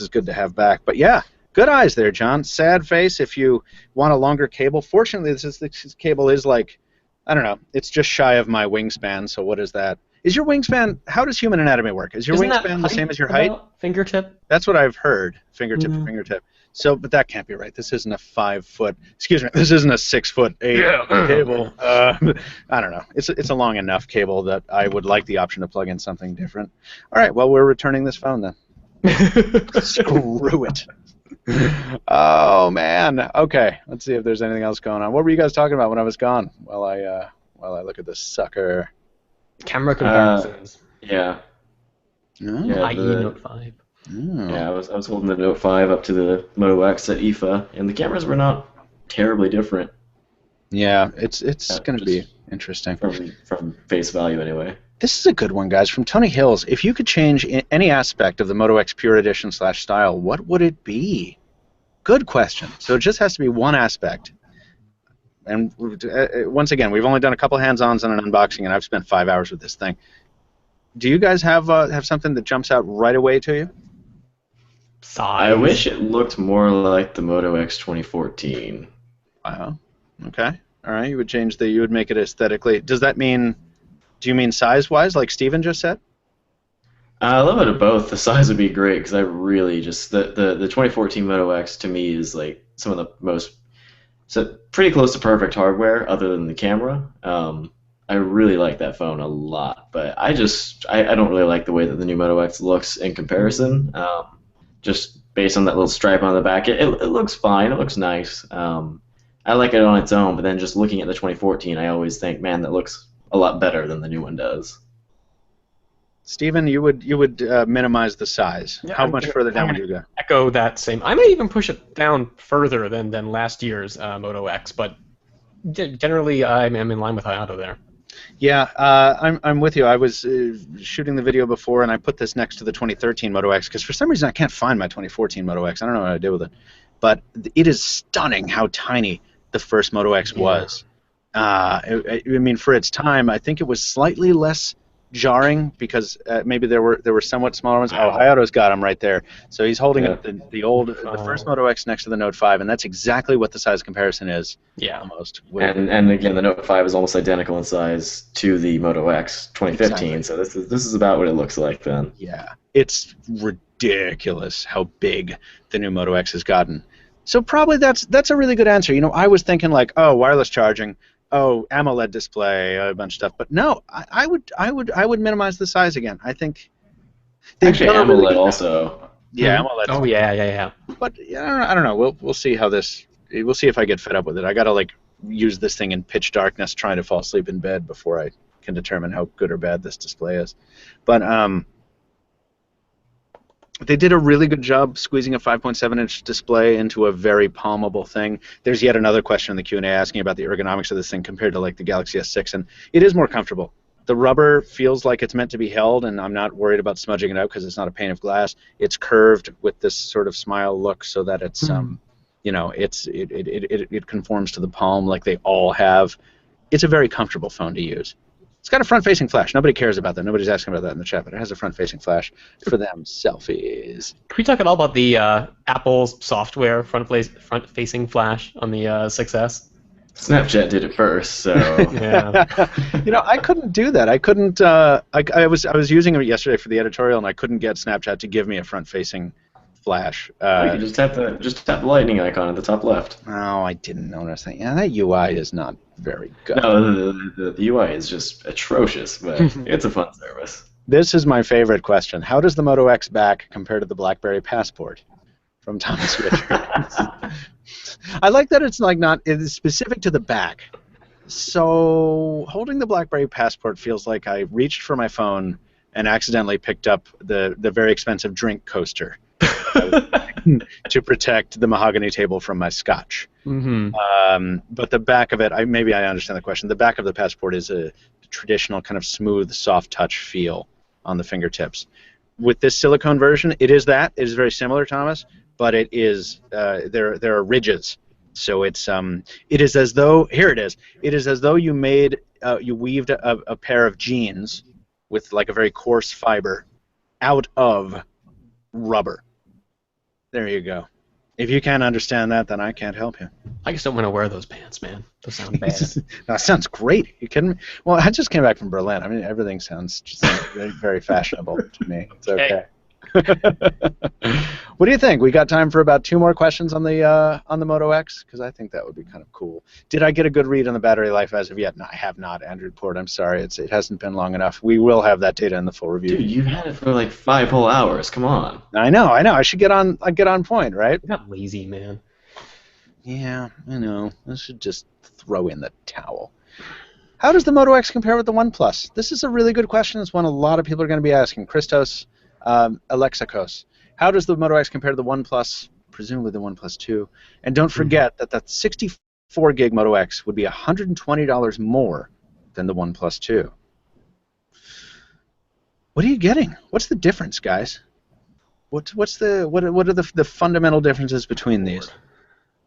good to have back. But yeah, good eyes there, John. Sad face if you want a longer cable. Fortunately, this cable is like, I don't know, it's just shy of my wingspan. So what is that? Is your wingspan? How does human anatomy work? Is your Isn't that wingspan the height same as your height? about fingertip? That's what I've heard, fingertip to Mhm. fingertip. So, but that can't be right. This isn't a 5 foot. Excuse me. This isn't a 6'8" Yeah. cable. I don't know. It's a long enough cable that I would like the option to plug in something different. All right. Well, we're returning this phone then. Screw it. Oh man. Okay. Let's see if there's anything else going on. What were you guys talking about when I was gone? While I look at this sucker. Camera comparisons. Yeah. Oh. Yeah, IE Note 5. Oh. Yeah, I was holding the Note 5 up to the Moto X at IFA, and the cameras were not terribly different. Yeah. It's going to just be interesting. From face value anyway. This is a good one, guys, from Tony Hills. If you could change any aspect of the Moto X Pure Edition / style, what would it be? Good question. So it just has to be one aspect. And once again, we've only done a couple hands-ons and an unboxing, and I've spent 5 hours with this thing. Do you guys have something that jumps out right away to you? Size. I wish it looked more like the Moto X 2014. Wow. Okay. All right. You would make it aesthetically. Does that mean? Do you mean size-wise, like Steven just said? I love it of both. The size would be great because I really just the 2014 Moto X to me is like some of the most pretty close to perfect hardware other than the camera. I really like that phone a lot, but I don't really like the way that the new Moto X looks in comparison. Just based on that little stripe on the back, it looks fine. It looks nice. I like it on its own, but then just looking at the 2014, I always think, man, that looks a lot better than the new one does. Steven, you would minimize the size. Yeah, How much further down would you go? Echo that same. I may even push it down further than last year's Moto X, but generally I'm in line with Hayato there. Yeah, I'm with you. I was shooting the video before, and I put this next to the 2013 Moto X because for some reason I can't find my 2014 Moto X. I don't know what I did with it, but it is stunning how tiny the first Moto X was. I mean, for its time, I think it was slightly less jarring because maybe there were somewhat smaller ones. Oh, Hayato's got them right there. So he's holding up the first Moto X next to the Note 5, and that's exactly what the size comparison is. Yeah. Almost. And again, the Note 5 is almost identical in size to the Moto X 2015. Exactly. So this is about what it looks like then. Yeah, it's ridiculous how big the new Moto X has gotten. So probably that's a really good answer. You know, I was thinking like, oh, wireless charging, oh, AMOLED display, a bunch of stuff. But no, I would minimize the size again. I think Actually, AMOLED also. Yeah, AMOLED. Oh yeah. But yeah, I don't know. We'll see how this. We'll see if I get fed up with it. I gotta like use this thing in pitch darkness, trying to fall asleep in bed before I can determine how good or bad this display is. But they did a really good job squeezing a 5.7-inch display into a very palmable thing. There's yet another question in the Q&A asking about the ergonomics of this thing compared to like the Galaxy S6, and it is more comfortable. The rubber feels like it's meant to be held, and I'm not worried about smudging it out because it's not a pane of glass. It's curved with this sort of smile look so that it's you know, it conforms to the palm like they all have. It's a very comfortable phone to use. It's got a front-facing flash. Nobody cares about that. Nobody's asking about that in the chat, but it has a front-facing flash for them selfies. Can we talk at all about the Apple's software front-facing flash on the 6S? Snapchat did it first, so Yeah. You know, I couldn't do that. I couldn't. I was using it yesterday for the editorial, and I couldn't get Snapchat to give me a front-facing flash. you can just tap the lightning icon at the top left. Oh, I didn't notice that. Yeah, that UI is not very good. No, the UI is just atrocious, but it's a fun service. This is my favorite question. How does the Moto X back compare to the BlackBerry Passport? From Thomas Richards. I like that it's like it's specific to the back. So holding the BlackBerry Passport feels like I reached for my phone and accidentally picked up the very expensive drink coaster to protect the mahogany table from my scotch. But the back of it, maybe I understand the question. The back of the Passport is a traditional kind of smooth, soft touch feel on the fingertips. With this silicone version, it is that. It is very similar, Thomas, but it is there are ridges. So it is as though, here it is. It is as though you weaved a pair of jeans with like a very coarse fiber out of rubber. There you go. If you can't understand that, then I can't help you. I just don't want to wear those pants, man. Those sound bad. That sounds great. Are you kidding me? Well, I just came back from Berlin. I mean, everything sounds just very, very fashionable to me. It's okay. What do you think? We got time for about 2 more questions on the Moto X, because I think that would be kind of cool. Did I get a good read on the battery life as of yet? No, I have not, Andrew Port. I'm sorry, it hasn't been long enough. We will have that data in the full review. Dude, you've had it for like 5 whole hours. Come on. I know. I should get on point, right? You're not lazy, man. Yeah, I know. I should just throw in the towel. How does the Moto X compare with the OnePlus? This is a really good question. It's one a lot of people are going to be asking. Christos Alexakos. How does the Moto X compare to the OnePlus, presumably the OnePlus 2? And don't forget that 64 gig Moto X would be $120 more than the OnePlus 2. What are you getting? What's the difference, guys? What are the fundamental differences between these?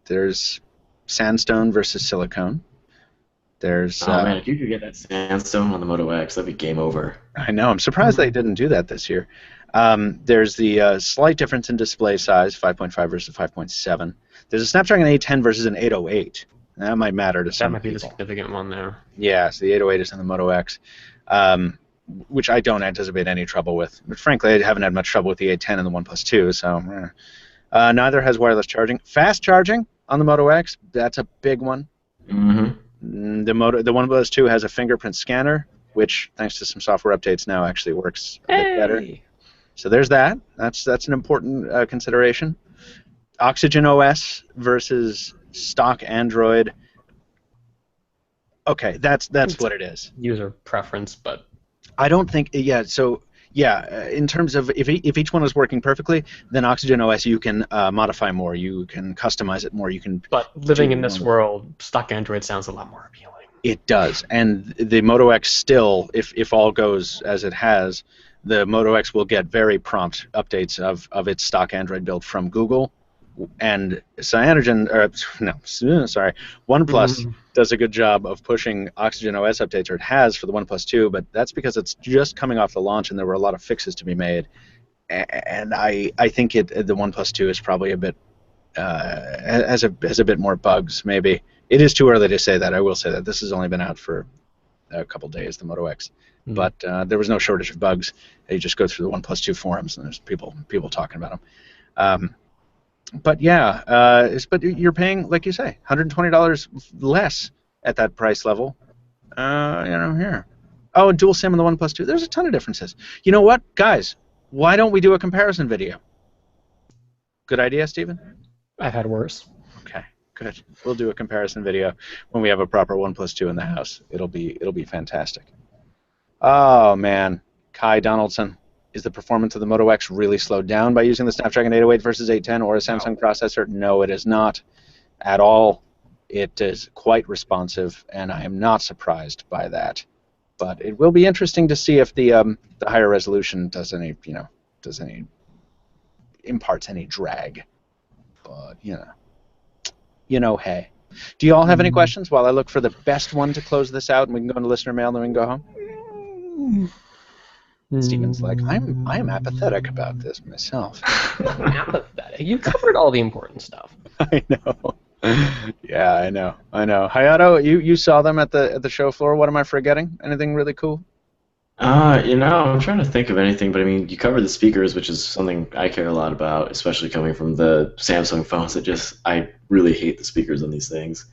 There's sandstone versus silicone. There's oh man, if you could get that sandstone on the Moto X, that'd be game over. I know. I'm surprised they didn't do that this year. There's the slight difference in display size, 5.5 versus 5.7. There's a Snapdragon 810 versus an 808. That might matter to some people. That might be the significant one there. Yeah, so the 808 is in the Moto X, which I don't anticipate any trouble with. But frankly, I haven't had much trouble with the 810 and the OnePlus 2, so neither has wireless charging. Fast charging on the Moto X, that's a big one. The OnePlus 2 has a fingerprint scanner, which, thanks to some software updates, now actually works a bit better. So there's that. That's an important consideration. Oxygen OS versus stock Android. Okay, that's what it is. User preference, but I don't think. Yeah. So yeah, in terms of if each one is working perfectly, then Oxygen OS you can modify more. You can customize it more. You can. But living in this world, stock Android sounds a lot more appealing. It does, and the Moto X still, if all goes as it has, the Moto X will get very prompt updates of its stock Android build from Google, and OnePlus does a good job of pushing Oxygen OS updates, or it has for the OnePlus 2, but that's because it's just coming off the launch and there were a lot of fixes to be made, and I think the OnePlus 2 is probably a bit has a bit more bugs maybe. It is too early to say that. I will say that this has only been out for a couple days, the Moto X. But there was no shortage of bugs. You just go through the OnePlus 2 forums, and there's people talking about them. But yeah, but you're paying, like you say, $120 less at that price level. Here. Oh, and dual SIM on the OnePlus 2. There's a ton of differences. You know what, guys? Why don't we do a comparison video? Good idea, Stephen? I've had worse. Okay, good. We'll do a comparison video when we have a proper OnePlus 2 in the house. It'll be fantastic. Oh, man. Kai Donaldson. Is the performance of the Moto X really slowed down by using the Snapdragon 808 versus 810 or a Samsung processor? No, it is not at all. It is quite responsive, and I am not surprised by that. But it will be interesting to see if the higher resolution imparts any drag. But, hey. Do you all have any questions while I look for the best one to close this out and we can go into listener mail and then we can go home? Stephen's like, I am apathetic about this myself. Apathetic? You covered all the important stuff. I know. Yeah, I know. Hayato, you saw them at the show floor. What am I forgetting? Anything really cool? I'm trying to think of anything, but I mean, you covered the speakers, which is something I care a lot about, especially coming from the Samsung phones. I really hate the speakers on these things.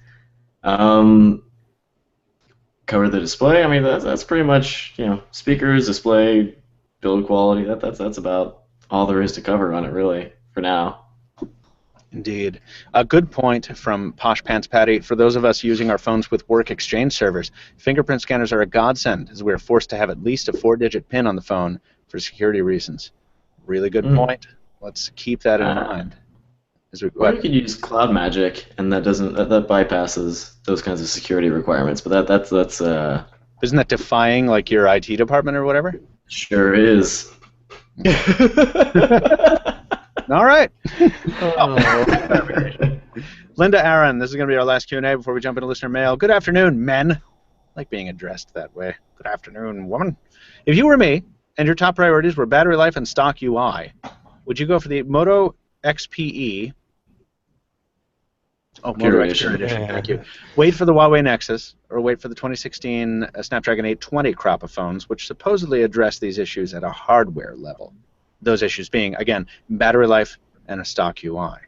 Cover the display. I mean, that's pretty much, speakers, display, build quality. That's about all there is to cover on it, really, for now. Indeed. A good point from Posh Pants Patty. For those of us using our phones with work exchange servers, fingerprint scanners are a godsend, as we are forced to have at least a 4-digit PIN on the phone for security reasons. Really good point. Let's keep that in mind. Or you could use Cloud Magic, and that bypasses those kinds of security requirements. But that's isn't that defying like your IT department or whatever? Sure is. All right. Oh. Linda Aaron, this is going to be our last Q&A before we jump into listener mail. Good afternoon, men. I like being addressed that way. Good afternoon, woman. If you were me and your top priorities were battery life and stock UI, would you go for the Moto XPE? Oh, Moto X Pure Edition. Thank you. Wait for the Huawei Nexus, or wait for the 2016 Snapdragon 820 crop of phones, which supposedly address these issues at a hardware level. Those issues being, again, battery life and a stock UI.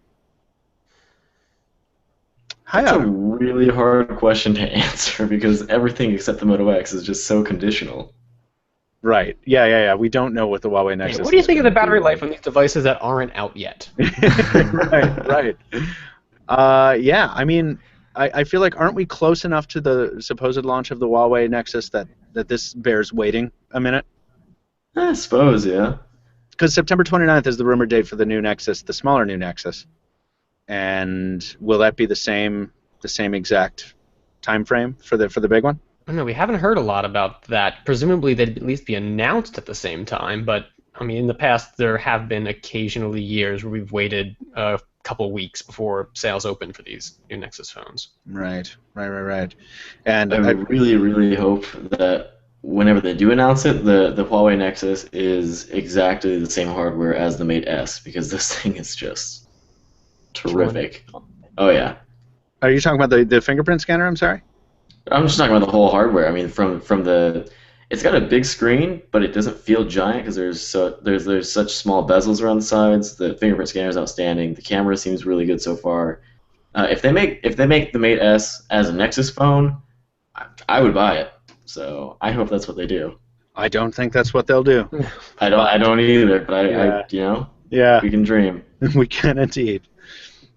That's a really hard question to answer because everything except the Moto X is just so conditional. Right. Yeah. We don't know what the Huawei Nexus is. What do you think of the battery life on these devices that aren't out yet? Right. Yeah, I mean, I feel like aren't we close enough to the supposed launch of the Huawei Nexus that this bears waiting a minute? I suppose, yeah. Because September 29th is the rumored date for the new Nexus, the smaller new Nexus. And will that be the same exact time frame for the big one? I don't know, we haven't heard a lot about that. Presumably they'd at least be announced at the same time, but I mean, in the past there have been occasionally years where we've waited a couple weeks before sales open for these new Nexus phones. Right. And I really, really hope that whenever they do announce it, the Huawei Nexus is exactly the same hardware as the Mate S, because this thing is just terrific. Oh, yeah. Are you talking about the fingerprint scanner? I'm sorry? I'm just talking about the whole hardware. I mean, from the... It's got a big screen, but it doesn't feel giant because there's such small bezels around the sides. The fingerprint scanner is outstanding. The camera seems really good so far. If they make the Mate S as a Nexus phone, I would buy it. So I hope that's what they do. I don't think that's what they'll do. I don't either. But yeah. We can dream. We can indeed.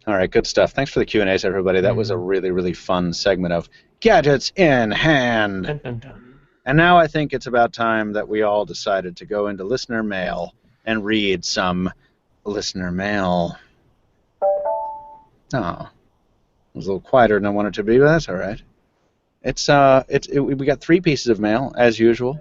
All right, good stuff. Thanks for the Q&As, everybody. That was a really, really fun segment of Gadgets in Hand. Dun, dun, dun. And now I think it's about time that we all decided to go into listener mail and read some listener mail. Oh, it was a little quieter than I wanted it to be, but that's all right. We got 3 pieces of mail, as usual.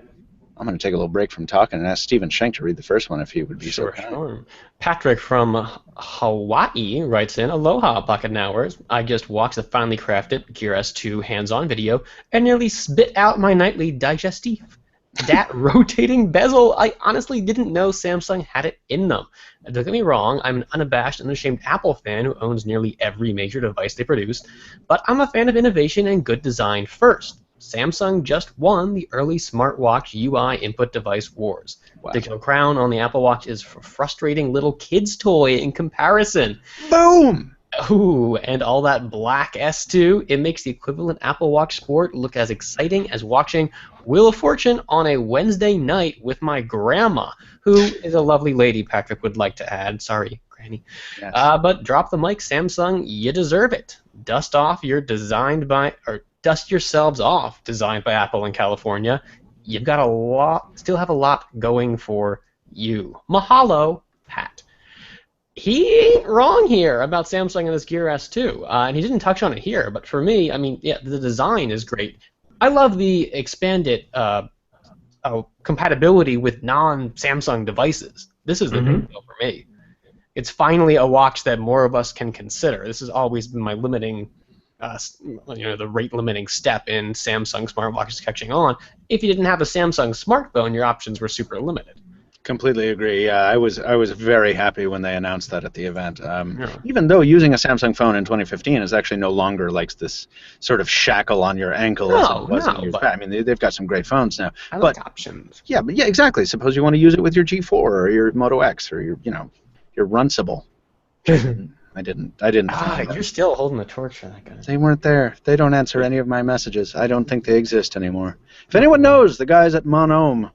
I'm going to take a little break from talking and ask Stephen Schenk to read the first one if he would be so kind. Sure. Patrick from Hawaii writes in, Aloha, Pocketnowers. I just watched the finely crafted Gear S2 hands-on video and nearly spit out my nightly digestive. That rotating bezel, I honestly didn't know Samsung had it in them. Don't get me wrong, I'm an unabashed and unashamed Apple fan who owns nearly every major device they produced, but I'm a fan of innovation and good design first. Samsung just won the early smartwatch UI input device wars. Wow. Digital Crown on the Apple Watch is a frustrating little kid's toy in comparison. Boom! Ooh, and all that black S2, it makes the equivalent Apple Watch Sport look as exciting as watching Wheel of Fortune on a Wednesday night with my grandma, who is a lovely lady, Patrick would like to add. Sorry, Granny. Yes. But drop the mic, Samsung. You deserve it. Dust yourselves off, designed by Apple in California. You've got still have a lot going for you. Mahalo, Pat. He ain't wrong here about Samsung and this Gear S2, and he didn't touch on it here, but for me, I mean, yeah, the design is great. I love the expanded compatibility with non-Samsung devices. This is the big deal for me. It's finally a watch that more of us can consider. This has always been my limiting the rate-limiting step in Samsung smartwatches catching on. If you didn't have a Samsung smartphone, your options were super limited. Completely agree. Yeah, I was very happy when they announced that at the event. Even though using a Samsung phone in 2015 is actually no longer like this sort of shackle on your ankle as it was in years back. I mean, they've got some great phones now. I like options. Yeah, exactly. Suppose you want to use it with your G4 or your Moto X or your Runcible. I didn't. You're still holding the torch for that guy. They weren't there. They don't answer any of my messages. I don't think they exist anymore. If anyone knows the guys at Monome,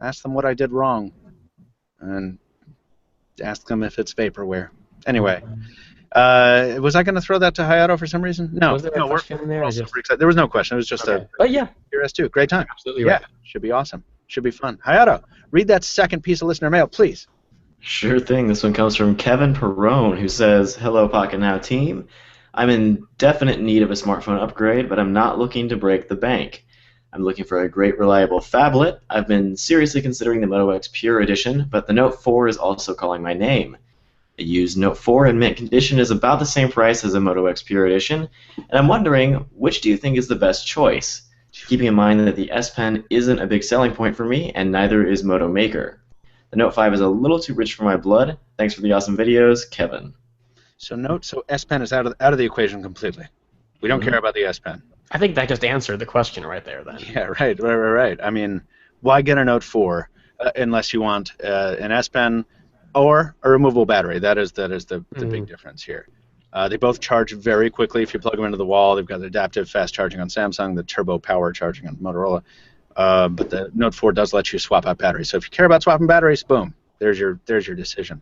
ask them what I did wrong, and ask them if it's vaporware. Anyway, was I going to throw that to Hayato for some reason? No. Was there a question in there? There was no question. It was just But yeah, Gear S2. Great time. Absolutely right. Yeah, should be awesome. Should be fun. Hayato, read that second piece of listener mail, please. Sure thing. This one comes from Kevin Perrone, who says, "Hello, Pocketnow team. I'm in definite need of a smartphone upgrade, but I'm not looking to break the bank. I'm looking for a great, reliable phablet. I've been seriously considering the Moto X Pure Edition, but the Note 4 is also calling my name. A used Note 4 in mint condition is about the same price as a Moto X Pure Edition, and I'm wondering, which do you think is the best choice? Keeping in mind that the S Pen isn't a big selling point for me, and neither is Moto Maker. The Note 5 is a little too rich for my blood. Thanks for the awesome videos, Kevin." So S Pen is out of the equation completely. We don't care about the S Pen. I think that just answered the question right there then. Yeah, right. I mean, why get a Note 4 unless you want an S Pen or a removable battery? That is the big difference here. They both charge very quickly if you plug them into the wall. They've got the adaptive fast charging on Samsung, the turbo power charging on Motorola. But the Note 4 does let you swap out batteries. So if you care about swapping batteries, boom, there's your decision.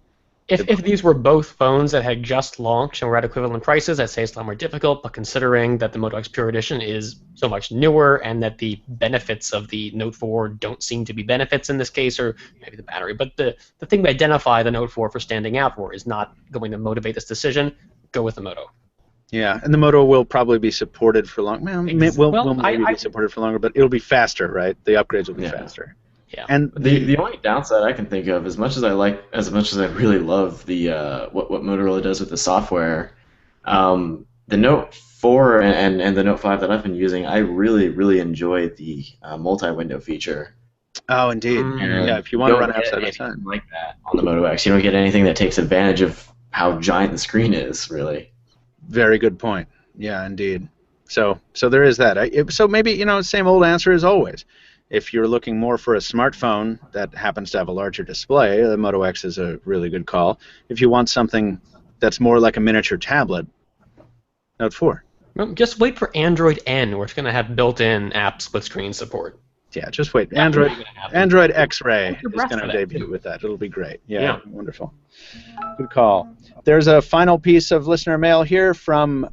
If these were both phones that had just launched and were at equivalent prices, I'd say it's a lot more difficult, but considering that the Moto X Pure Edition is so much newer and that the benefits of the Note 4 don't seem to be benefits in this case, or maybe the battery, but the thing we identify the Note 4 for standing out for is not going to motivate this decision, go with the Moto. Yeah, and the Moto will probably be supported for long. Well, will maybe be supported for longer, but it'll be faster, right? The upgrades will be faster. Yeah. And the only downside I can think of, as much as I really love the what Motorola does with the software, the Note 4 and the Note 5 that I've been using, I really enjoy the multi-window feature. Oh, indeed. Yeah, if you want to run apps at a time like that on the Moto X, you don't get anything that takes advantage of how giant the screen is, really. Very good point. Yeah, indeed. So there is that. So maybe, same old answer as always. If you're looking more for a smartphone that happens to have a larger display, the Moto X is a really good call. If you want something that's more like a miniature tablet, Note 4. Well, just wait for Android N, where it's going to have built-in app split screen support. Yeah, just wait. Android X-Ray is going to debut with that. It'll be great. Yeah, wonderful. Good call. There's a final piece of listener mail here from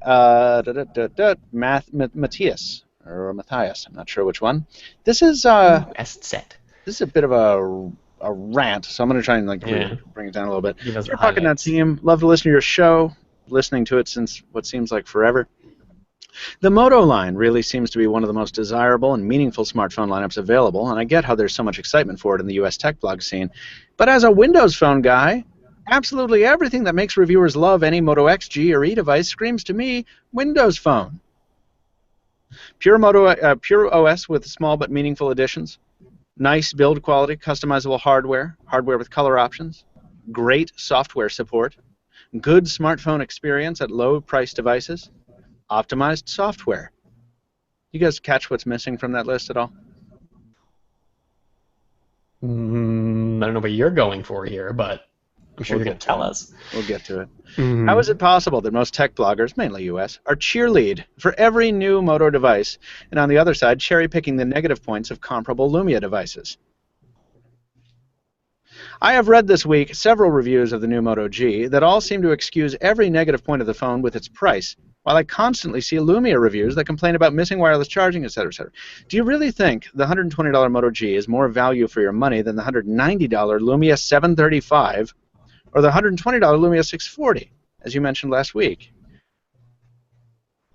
Matthias. Or Matthias, I'm not sure which one. This is This is a bit of a rant, so I'm going to try and bring it down a little bit. Dear Pocketnow team, love to listen to your show, listening to it since what seems like forever. The Moto line really seems to be one of the most desirable and meaningful smartphone lineups available, and I get how there's so much excitement for it in the US tech blog scene. But as a Windows Phone guy, absolutely everything that makes reviewers love any Moto XG or E device screams to me Windows Phone. Pure OS with small but meaningful additions, nice build quality, customizable hardware with color options, great software support, good smartphone experience at low price devices, optimized software. You guys catch what's missing from that list at all? I don't know what you're going for here, but I'm sure you're going to tell us. We'll get to it. How is it possible that most tech bloggers, mainly US, are cheerlead for every new Moto device, and on the other side, cherry-picking the negative points of comparable Lumia devices? I have read this week several reviews of the new Moto G that all seem to excuse every negative point of the phone with its price, while I constantly see Lumia reviews that complain about missing wireless charging, etc., etc. Do you really think the $120 Moto G is more value for your money than the $190 Lumia 735 or the $120 Lumia 640, as you mentioned last week?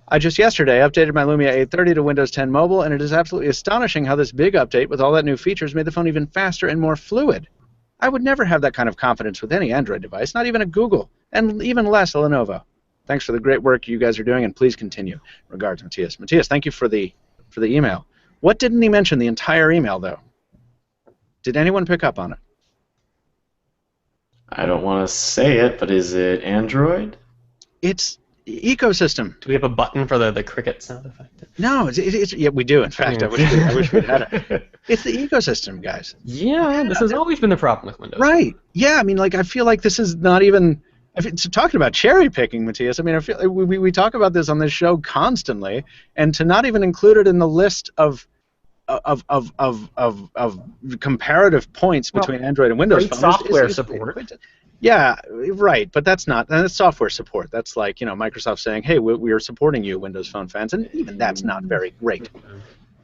I just yesterday updated my Lumia 830 to Windows 10 Mobile, and it is absolutely astonishing how this big update with all that new features made the phone even faster and more fluid. I would never have that kind of confidence with any Android device, not even a Google, and even less a Lenovo. Thanks for the great work you guys are doing, and please continue. Regards, Matthias. Matthias, thank you for the email. What didn't he mention the entire email, though? Did anyone pick up on it? I don't want to say it, but is it Android? It's ecosystem. Do we have a button for the cricket sound effect? No, yeah, we do. In fact, I wish we'd had it. It's the ecosystem, guys. Yeah, this has always been the problem with Windows. Right. Yeah, I mean, I feel like this is not even... talking about cherry picking, Matthias, I mean, I feel like we talk about this on this show constantly, and to not even include it in the list of comparative points between Android and Windows Phone software support. Yeah, right, but that's software support. That's like Microsoft saying, "Hey, we are supporting you, Windows Phone fans," and even that's not very great.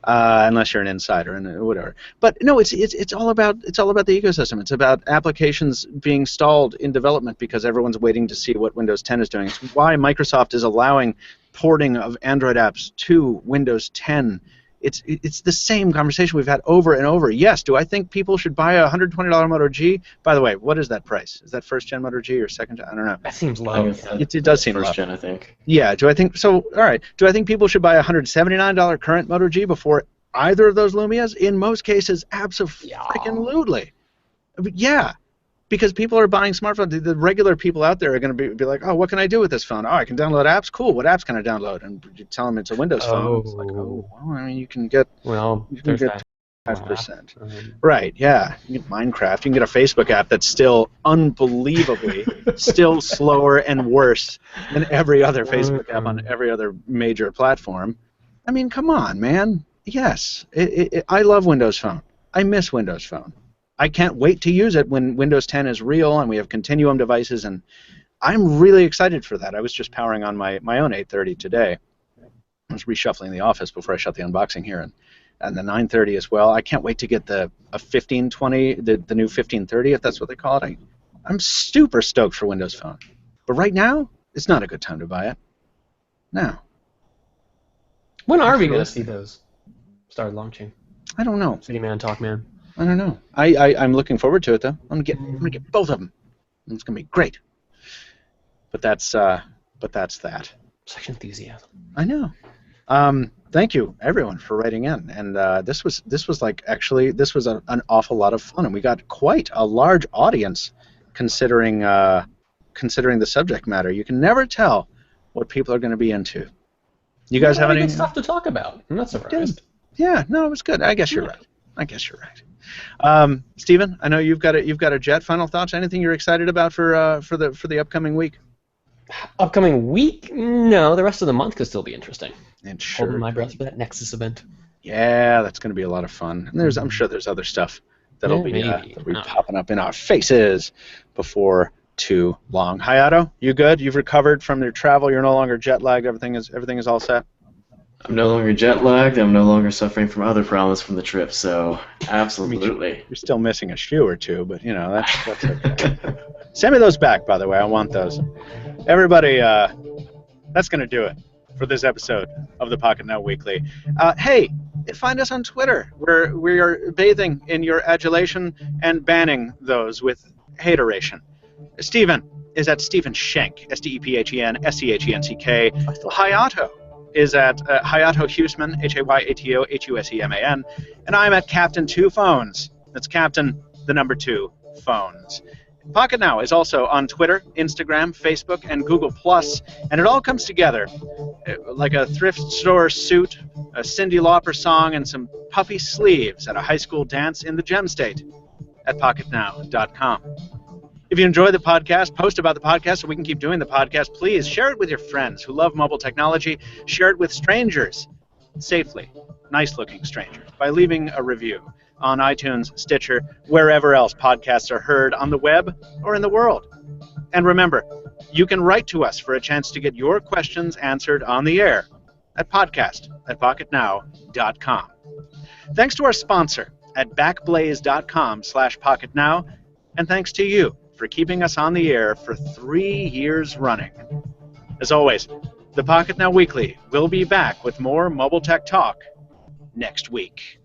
unless you're an insider and whatever. But no, it's all about the ecosystem. It's about applications being stalled in development because everyone's waiting to see what Windows 10 is doing. It's why Microsoft is allowing porting of Android apps to Windows 10. It's the same conversation we've had over and over. Yes, do I think people should buy a $120 Moto G? By the way, what is that price? Is that first gen Moto G or second gen? I don't know. That seems low. It does seem low. First gen, I think. Yeah. Do I think so? All right. Do I think people should buy a $179 current Moto G before either of those Lumias? In most cases, absolutely. Yeah. Because people are buying smartphones. The regular people out there are going to be like, oh, what can I do with this phone? Oh, I can download apps? Cool. What apps can I download? And you tell them it's a Windows phone. It's like, oh, well, I mean, you can get 5%. Right, yeah. You can get Minecraft. You can get a Facebook app that's still unbelievably still slower and worse than every other Facebook app on every other major platform. I mean, come on, man. Yes, I love Windows Phone. I miss Windows Phone. I can't wait to use it when Windows 10 is real and we have Continuum devices, and I'm really excited for that. I was just powering on my own 830 today. I was reshuffling the office before I shut the unboxing here, and the 930 as well. I can't wait to get a 1520, the new 1530, if that's what they call it. I'm super stoked for Windows Phone. But right now, it's not a good time to buy it. No. When are we going to see those start launching? I don't know. City Man, Talk Man. I don't know. I'm looking forward to it though. I'm gonna get both of them. It's gonna be great. But that's that. Such enthusiasm. I know. Thank you everyone for writing in, and this was an awful lot of fun, and we got quite a large audience considering the subject matter. You can never tell what people are going to be into. You guys have any good stuff to talk about? I'm not surprised. Yeah, no, it was good. I guess you're right. Stephen, I know you've got a jet. Final thoughts? Anything you're excited about for the upcoming week? Upcoming week? No, the rest of the month could still be interesting. And sure. Holding my breath for that Nexus event. Yeah, that's going to be a lot of fun. And I'm sure there's other stuff that'll be popping up in our faces before too long. Hayato, you good? You've recovered from your travel. You're no longer jet lagged. Everything is all set. I'm no longer jet lagged. I'm no longer suffering from other problems from the trip. So absolutely. I mean, you're still missing a shoe or two, but that's okay. Send me those back, by the way. I want those. Everybody, that's going to do it for this episode of the Pocketnow Weekly. Hey, find us on Twitter, where we are bathing in your adulation and banning those with hateration. Stephen is at Stephen Schenk, StephenSchencK. Hayato is at Hayato Huseman, Hayato Huseman, and I'm at Captain 2 Phones. That's Captain, the number 2, Phones. Pocketnow is also on Twitter, Instagram, Facebook, and Google+, and it all comes together like a thrift store suit, a Cyndi Lauper song, and some puffy sleeves at a high school dance in the Gem State at Pocketnow.com. If you enjoy the podcast, post about the podcast so we can keep doing the podcast. Please share it with your friends who love mobile technology. Share it with strangers, safely, nice-looking strangers, by leaving a review on iTunes, Stitcher, wherever else podcasts are heard on the web or in the world. And remember, you can write to us for a chance to get your questions answered on the air at podcast@pocketnow.com. Thanks to our sponsor at backblaze.com/pocketnow, and thanks to you for keeping us on the air for 3 years running. As always, the Pocketnow Weekly will be back with more mobile tech talk next week.